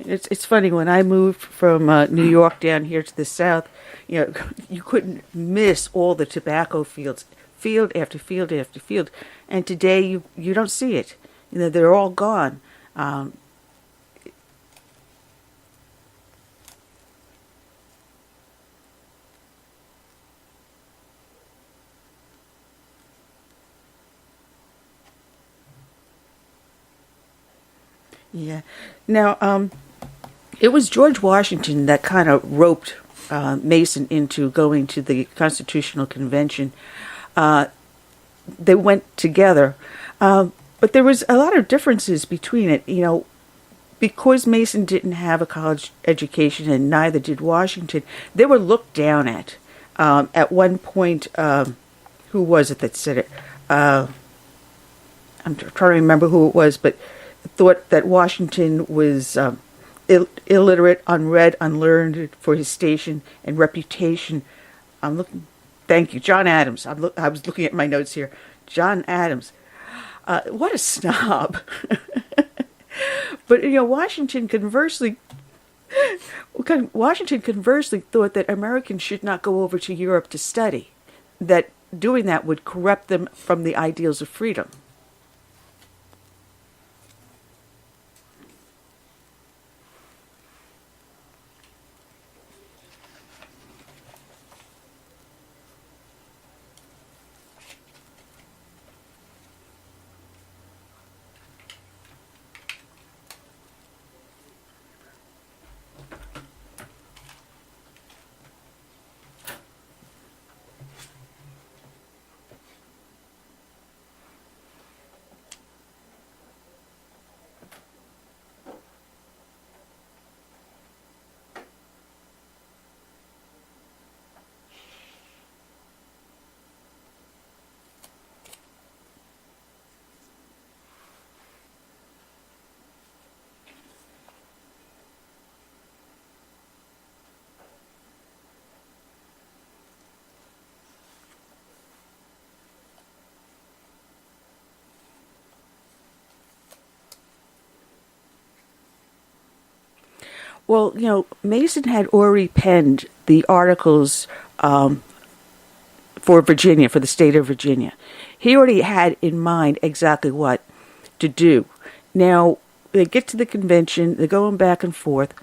It's funny, when I moved from New York down here to the South, you couldn't miss all the tobacco fields, field after field after field. And today you don't see it. They're all gone. Yeah. Now, it was George Washington that kind of roped Mason into going to the Constitutional Convention. They went together. But there was a lot of differences between it. Because Mason didn't have a college education and neither did Washington, they were looked down at. At one point, who was it that said it? I'm trying to remember who it was, but thought that Washington was illiterate, unread, unlearned for his station and reputation. Thank you, John Adams. I was looking at my notes here. John Adams. What a snob. But Washington conversely thought that Americans should not go over to Europe to study, that doing that would corrupt them from the ideals of freedom. Well, Mason had already penned the articles for Virginia, for the state of Virginia. He already had in mind exactly what to do. Now, they get to the convention, they're going back and forth.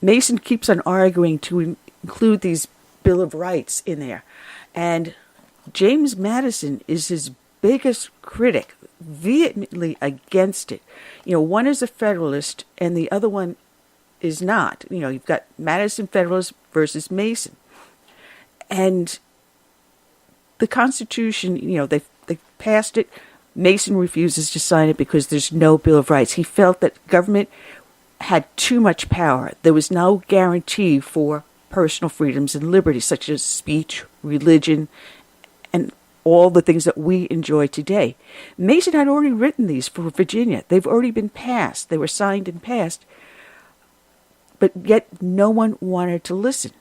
Mason keeps on arguing to include these Bill of Rights in there. And James Madison is his biggest critic, vehemently against it. One is a Federalist and the other one is not. You've got Madison Federalist versus Mason. And the Constitution, they passed it. Mason refuses to sign it because there's no Bill of Rights. He felt that government had too much power. There was no guarantee for personal freedoms and liberties, such as speech, religion, and all the things that we enjoy today. Mason had already written these for Virginia. They've already been passed. They were signed and passed. But yet no one wanted to listen.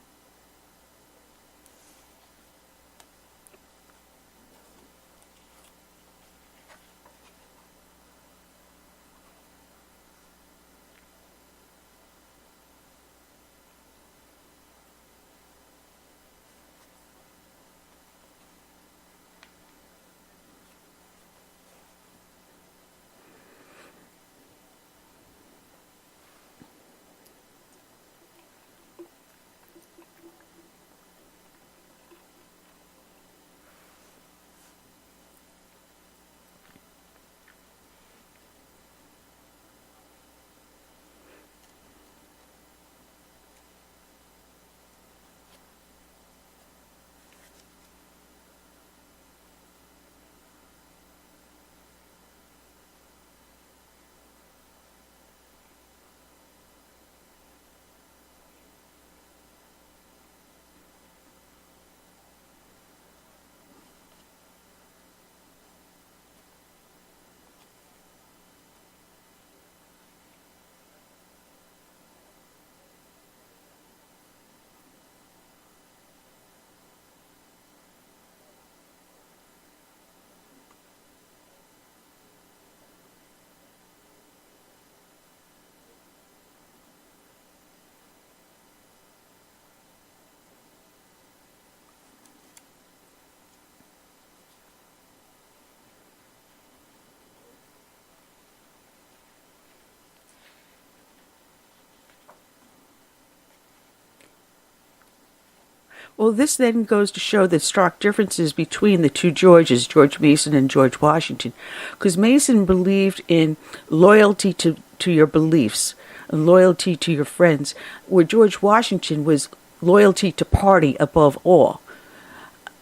Well, this then goes to show the stark differences between the two Georges, George Mason and George Washington, because Mason believed in loyalty to your beliefs, and loyalty to your friends, where George Washington was loyalty to party above all.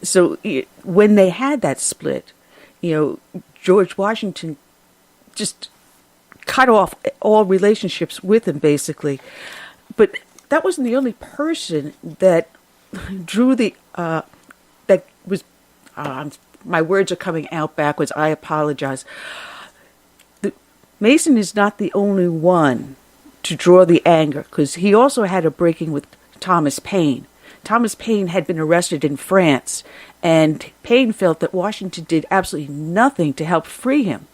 So when they had that split, George Washington just cut off all relationships with him, basically. But that wasn't the only person that drew that was, my words are coming out backwards, I apologize. Mason is not the only one to draw the anger, because he also had a break-in with Thomas Paine. Thomas Paine had been arrested in France, and Paine felt that Washington did absolutely nothing to help free him.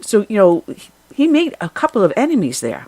So, he made a couple of enemies there.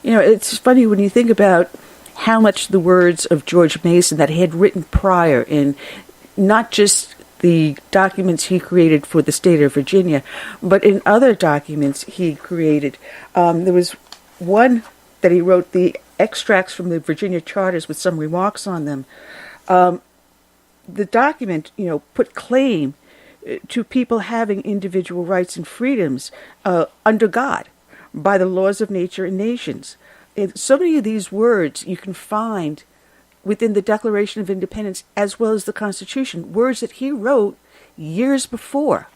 It's funny when you think about how much the words of George Mason that he had written prior in not just the documents he created for the state of Virginia, but in other documents he created. There was one that he wrote, the extracts from the Virginia Charters with some remarks on them. The document, put claim to people having individual rights and freedoms under God, by the laws of nature and nations. And so many of these words you can find within the Declaration of Independence as well as the Constitution, words that he wrote years before.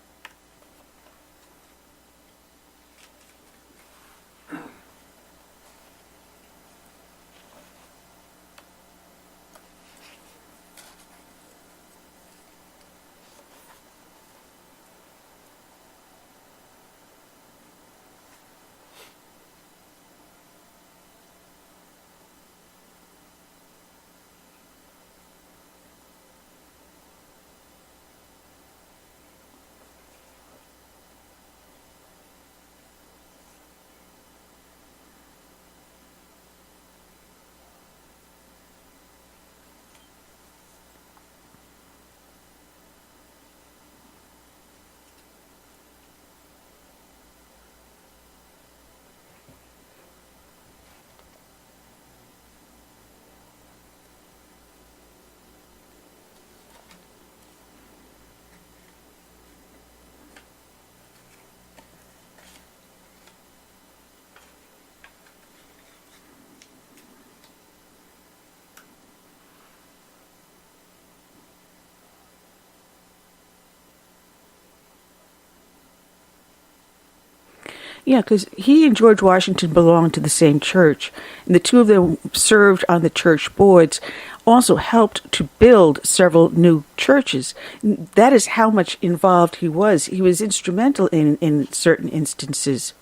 Yeah, because he and George Washington belonged to the same church, and the two of them served on the church boards, also helped to build several new churches. That is how much involved he was. He was instrumental in certain instances.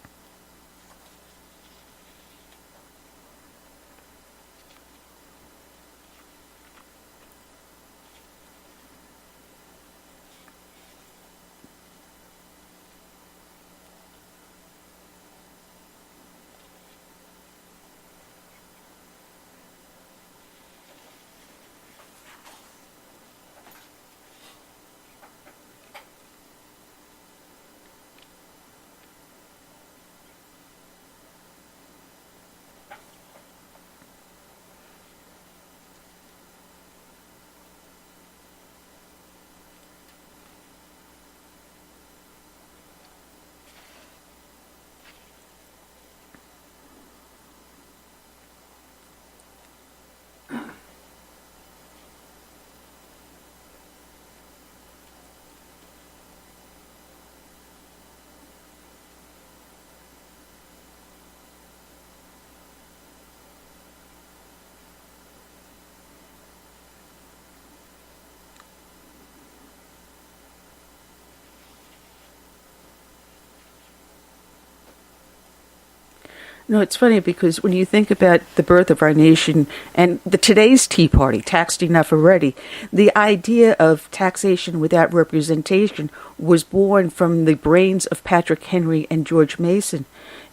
No, it's funny because when you think about the birth of our nation and today's Tea Party, taxed enough already, the idea of taxation without representation was born from the brains of Patrick Henry and George Mason.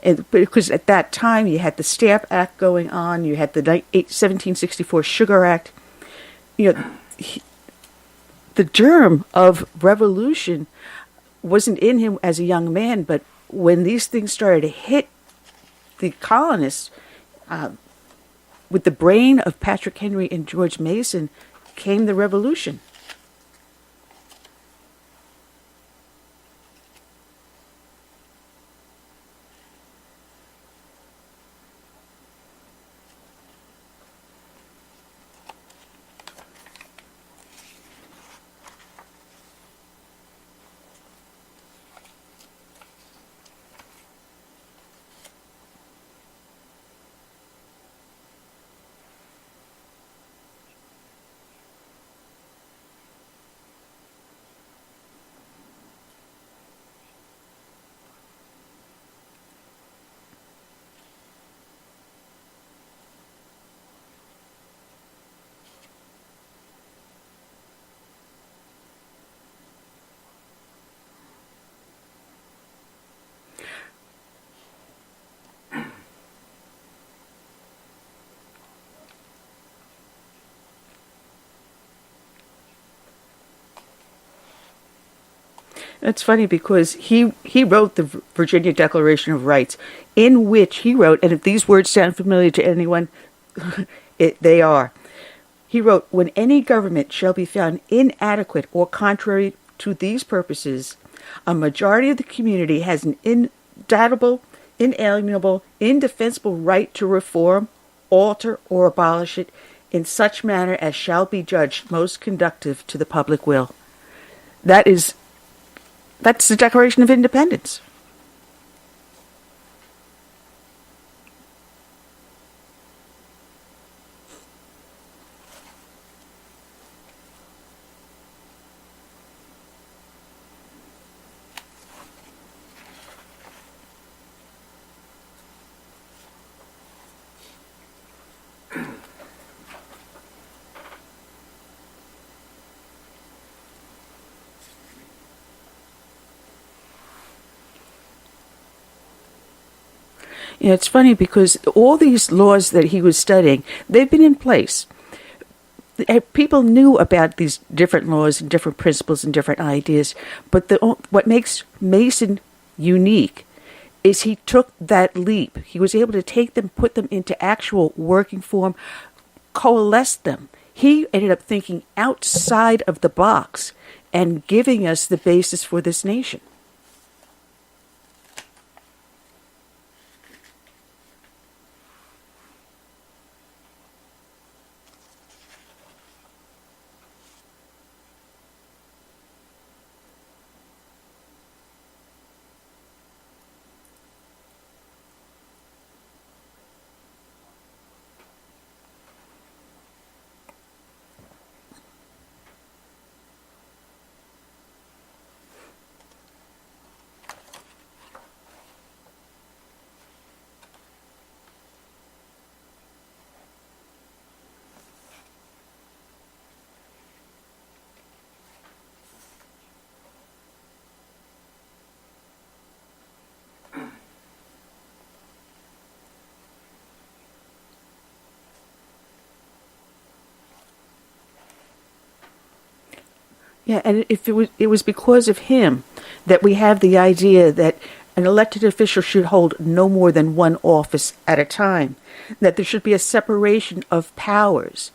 And because at that time you had the Stamp Act going on, you had the 1764 Sugar Act. You know, the germ of revolution wasn't in him as a young man, but when these things started to hit the colonists, with the brain of Patrick Henry and George Mason came the revolution. It's funny because he wrote the Virginia Declaration of Rights, in which he wrote, and if these words sound familiar to anyone, they are. He wrote, "When any government shall be found inadequate or contrary to these purposes, a majority of the community has an indubitable, inalienable, indefensible right to reform, alter, or abolish it in such manner as shall be judged most conducive to the public will." That's the Declaration of Independence. You know, it's funny because all these laws that he was studying, they've been in place. People knew about these different laws and different principles and different ideas, but what makes Mason unique is he took that leap. He was able to take them, put them into actual working form, coalesce them. He ended up thinking outside of the box and giving us the basis for this nation. Yeah, and if it was because of him that we have the idea that an elected official should hold no more than one office at a time, that there should be a separation of powers,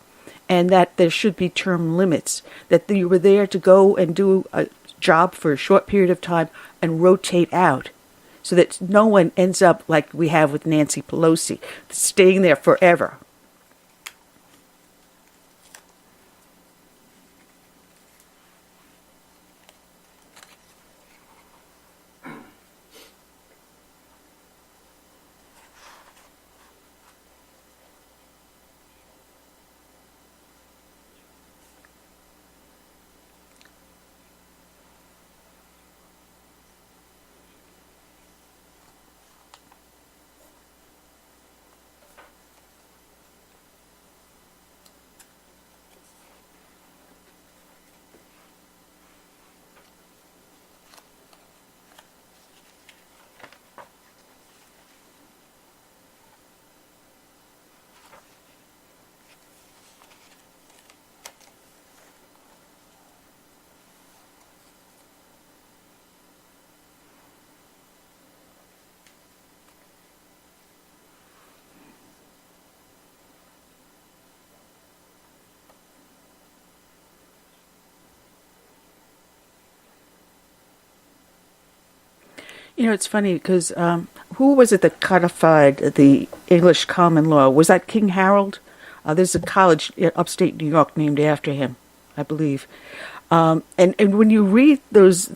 and that there should be term limits, that you were there to go and do a job for a short period of time and rotate out, so that no one ends up like we have with Nancy Pelosi, staying there forever. You know, it's funny because who was it that codified the English common law? Was that King Harold? There's a college in upstate New York named after him, I believe. And when you read those,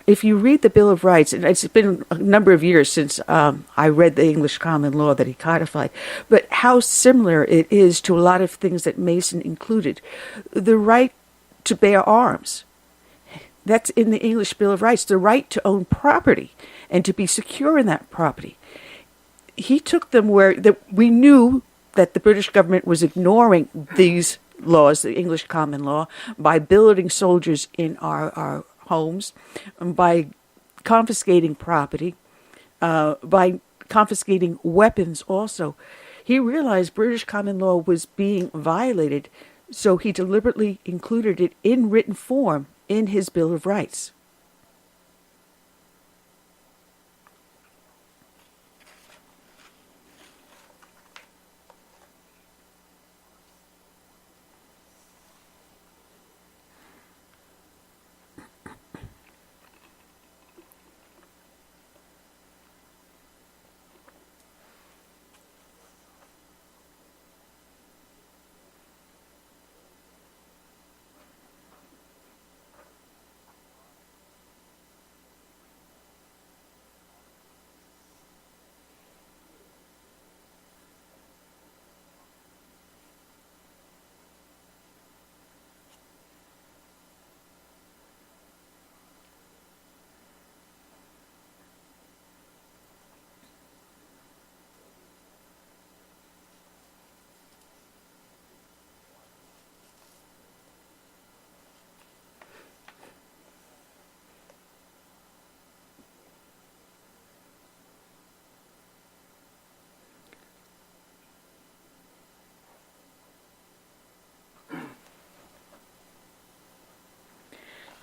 if you read the Bill of Rights, and it's been a number of years since I read the English common law that he codified, but how similar it is to a lot of things that Mason included. The right to bear arms. That's in the English Bill of Rights, the right to own property and to be secure in that property. He took them where we knew that the British government was ignoring these laws, the English common law, by billeting soldiers in our homes, by confiscating property, by confiscating weapons also. He realized British common law was being violated, so he deliberately included it in written form in his Bill of Rights.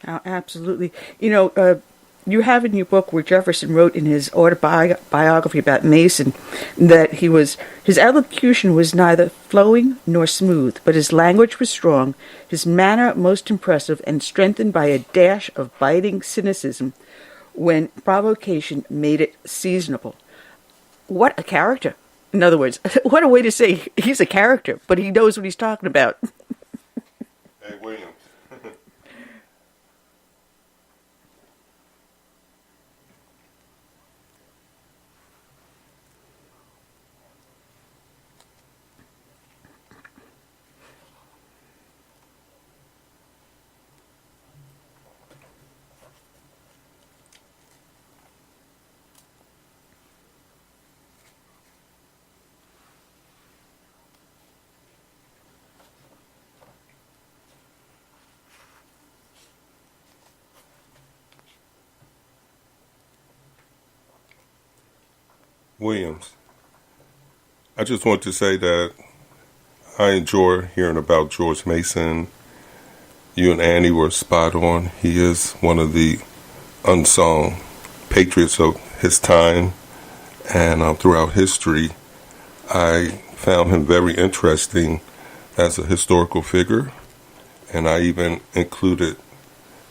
Absolutely. You know, you have in your book where Jefferson wrote in his autobiography about Mason that his elocution was neither flowing nor smooth, but his language was strong, his manner most impressive, and strengthened by a dash of biting cynicism when provocation made it seasonable. What a character. In other words, what a way to say he's a character, but he knows what he's talking about. Hey, Williams. Williams, I just want to say that I enjoy hearing about George Mason. You and Annie were spot on. He is one of the unsung patriots of his time, and throughout history, I found him very interesting as a historical figure, and I even included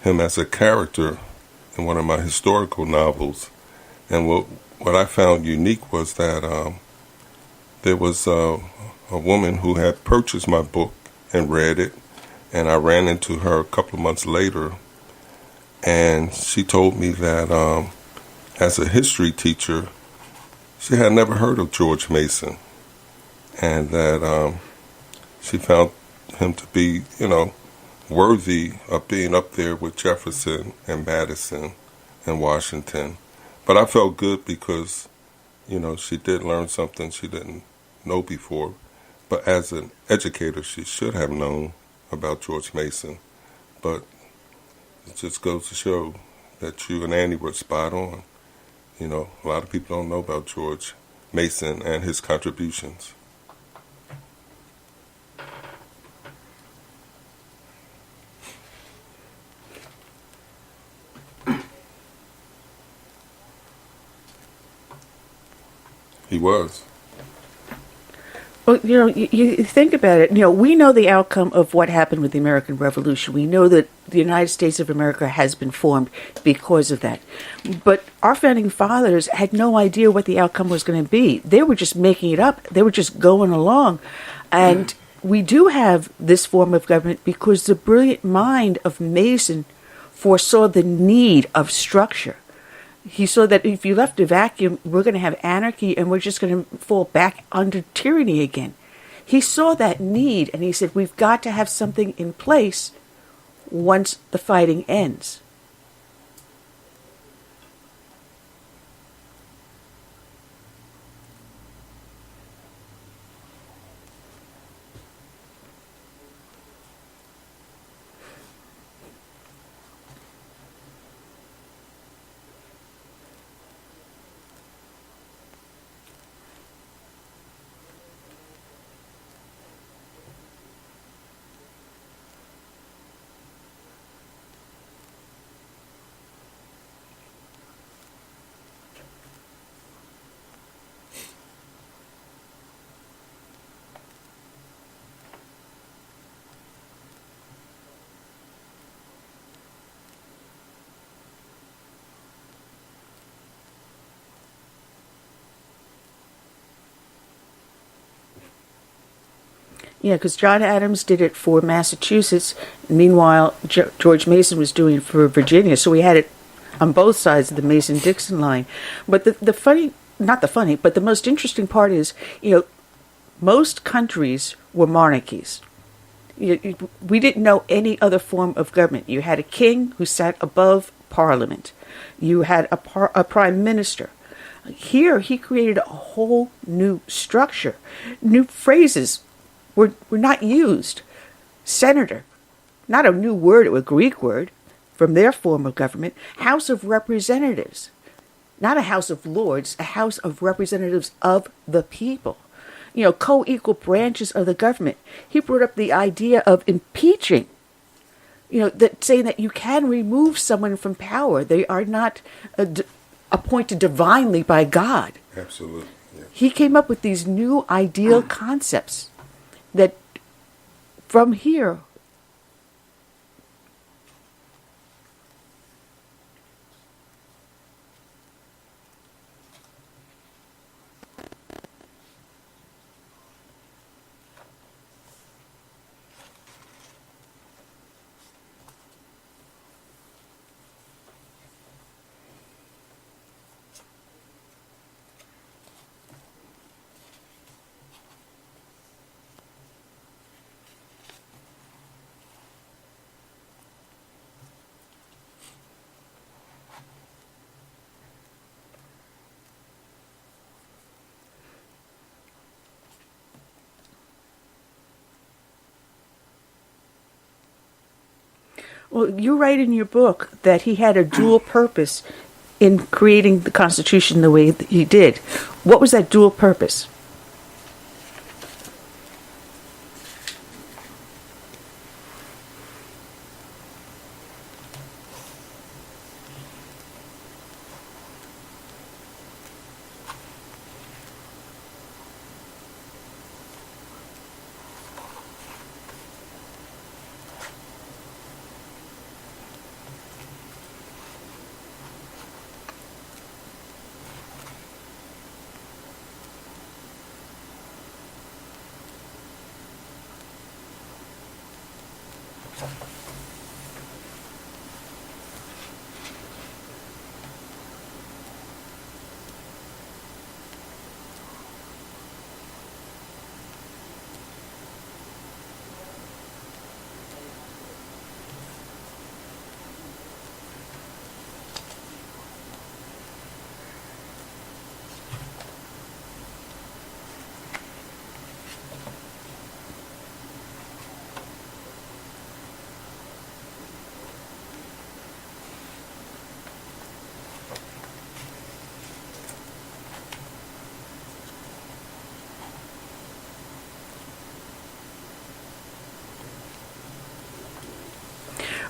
him as a character in one of my historical novels. And what I found unique was that there was a woman who had purchased my book and read it, and I ran into her a couple of months later, and she told me that as a history teacher, she had never heard of George Mason, and that she found him to be, worthy of being up there with Jefferson and Madison and Washington. But I felt good because, she did learn something she didn't know before. But as an educator, she should have known about George Mason. But it just goes to show that you and Annie were spot on. A lot of people don't know about George Mason and his contributions. He was. Well, you think about it. We know the outcome of what happened with the American Revolution. We know that the United States of America has been formed because of that. But our founding fathers had no idea what the outcome was going to be. They were just making it up. They were just going along. And we do have this form of government because the brilliant mind of Mason foresaw the need of structure. He saw that if you left a vacuum, we're going to have anarchy and we're just going to fall back under tyranny again. He saw that need and he said, we've got to have something in place once the fighting ends. Yeah, because John Adams did it for Massachusetts. Meanwhile, George Mason was doing it for Virginia. So we had it on both sides of the Mason-Dixon line. But the most interesting part is, most countries were monarchies. We didn't know any other form of government. You had a king who sat above Parliament. You had a prime minister. Here, he created a whole new structure. New phrases were not used. Senator, not a new word, it was a Greek word from their form of government. House of Representatives, not a House of Lords, a House of Representatives of the people. Co-equal branches of the government. He brought up the idea of impeaching, that saying that you can remove someone from power. They are not appointed divinely by God. Absolutely. Yeah. He came up with these new ideal concepts that from here, well, you write in your book that he had a dual purpose in creating the Constitution the way that he did. What was that dual purpose?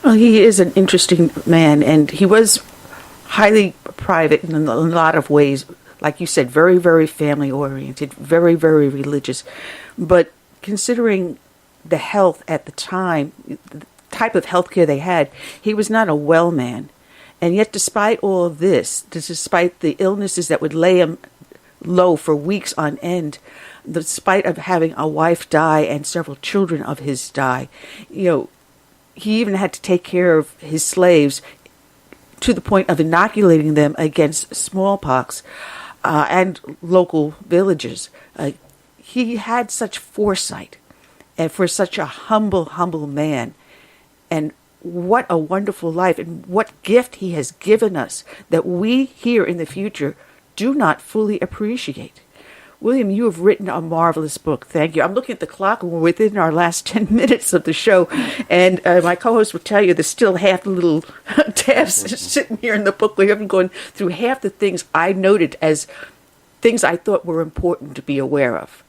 Well, he is an interesting man, and he was highly private in a lot of ways like you said, very, very family oriented, very, very religious. But considering the health at the time, the type of health care they had, he was not a well man. And yet, despite all of this, despite the illnesses that would lay him low for weeks on end, despite of having a wife die and several children of his die, he even had to take care of his slaves to the point of inoculating them against smallpox and local villages. He had such foresight, and for such a humble man, and what a wonderful life, and what gift he has given us that we here in the future do not fully appreciate. William, you have written a marvelous book. Thank you. I'm looking at the clock, and we're within our last 10 minutes of the show. And my co-host will tell you there's still half the little tabs sitting here in the book. We haven't gone through half the things I noted as things I thought were important to be aware of.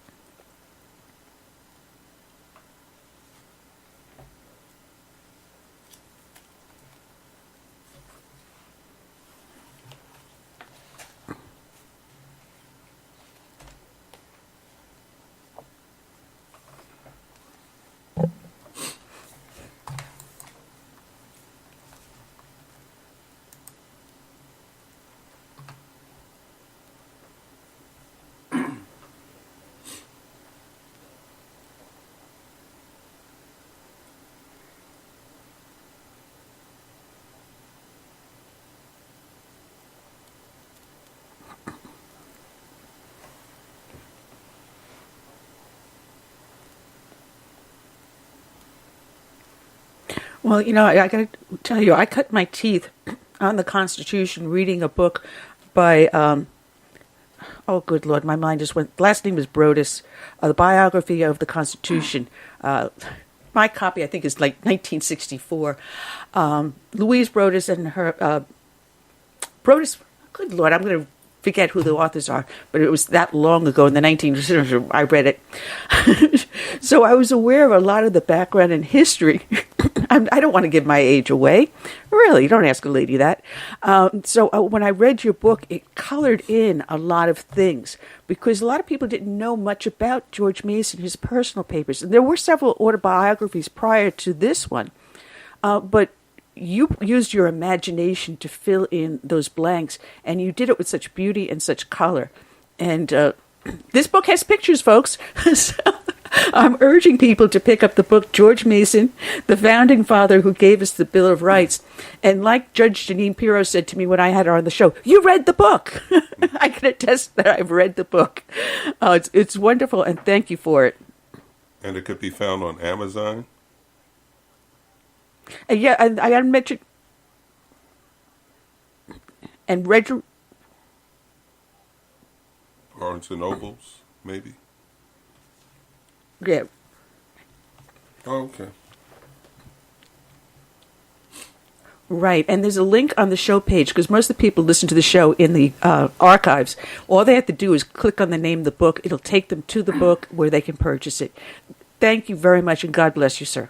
Well, I got to tell you, I cut my teeth on the Constitution reading a book by, oh, good Lord, my mind just went, last name is Brodus, the biography of the Constitution. My copy, I think, is like 1964. Louise Brodus and her, Brodus, good Lord, I'm going to forget who the authors are, but it was that long ago in the 1900s I read it. So I was aware of a lot of the background and history. I don't want to give my age away. Really, don't ask a lady that. So when I read your book, it colored in a lot of things because a lot of people didn't know much about George Mason, his personal papers. And there were several autobiographies prior to this one, but you used your imagination to fill in those blanks, and you did it with such beauty and such color. And this book has pictures, folks. So I'm urging people to pick up the book, George Mason, the founding father who gave us the Bill of Rights. And like Judge Janine Pirro said to me when I had her on the show, you read the book. I can attest that I've read the book. It's wonderful, and thank you for it. And it could be found on Amazon? Yeah, and I mentioned, and Barnes and Nobles, maybe? Yeah. Oh, okay. Right, and there's a link on the show page because most of the people listen to the show in the archives. All they have to do is click on the name of the book. It'll take them to the book where they can purchase it. Thank you very much, and God bless you, sir.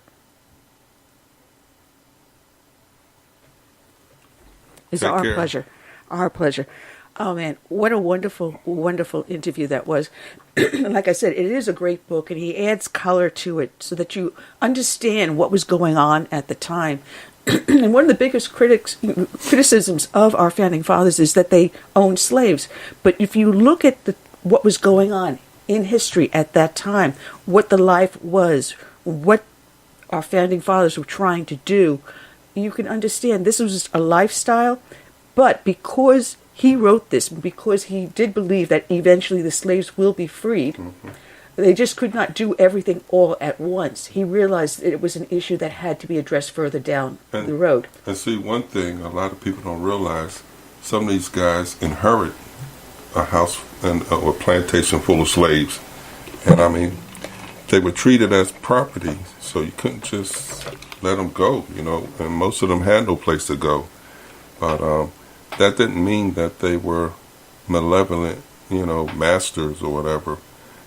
It's our pleasure. Our pleasure. Oh, man, what a wonderful, wonderful interview that was. Like I said, it is a great book, and he adds color to it so that you understand what was going on at the time. And one of the biggest criticisms of our founding fathers is that they owned slaves. But if you look at what was going on in history at that time, what the life was, what our founding fathers were trying to do, you can understand this was a lifestyle, but because he wrote this, because he did believe that eventually the slaves will be freed, they just could not do everything all at once. He realized that it was an issue that had to be addressed further down the road. And see, one thing a lot of people don't realize, some of these guys inherit a house and a plantation full of slaves. And I mean, they were treated as property, so you couldn't just let them go, and most of them had no place to go. But that didn't mean that they were malevolent, masters or whatever.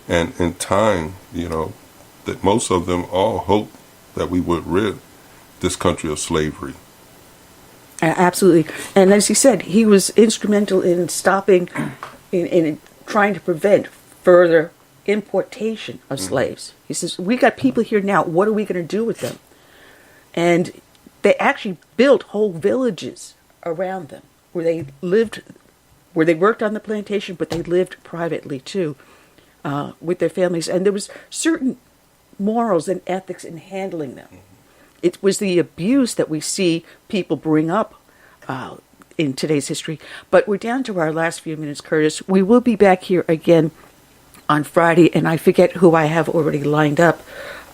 And in time, that most of them all hoped that we would rid this country of slavery. Absolutely. And as he said, he was instrumental in stopping in trying to prevent further importation of slaves. He says, we got people here now, what are we going to do with them? And they actually built whole villages around them where they lived, where they worked on the plantation, but they lived privately too, with their families. And there was certain morals and ethics in handling them. It was the abuse that we see people bring up in today's history. But we're down to our last few minutes, Curtis. We will be back here again on Friday, and I forget who I have already lined up.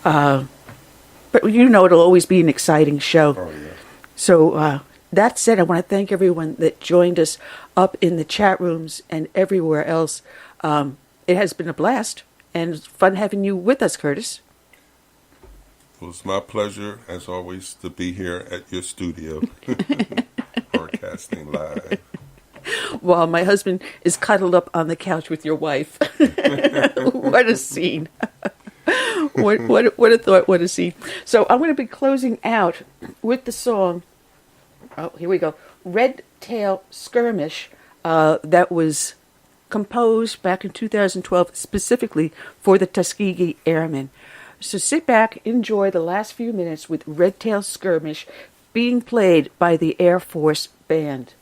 But you know it'll always be an exciting show. Oh, yeah. So that said, I want to thank everyone that joined us up in the chat rooms and everywhere else. It has been a blast, and it's fun having you with us, Curtis. Well, it's my pleasure, as always, to be here at your studio, broadcasting live. While my husband is cuddled up on the couch with your wife. What a scene. What a thought, what a scene. So I'm going to be closing out with the song, oh, here we go, Red Tail Skirmish, that was composed back in 2012 specifically for the Tuskegee Airmen. So sit back, enjoy the last few minutes with Red Tail Skirmish being played by the Air Force Band.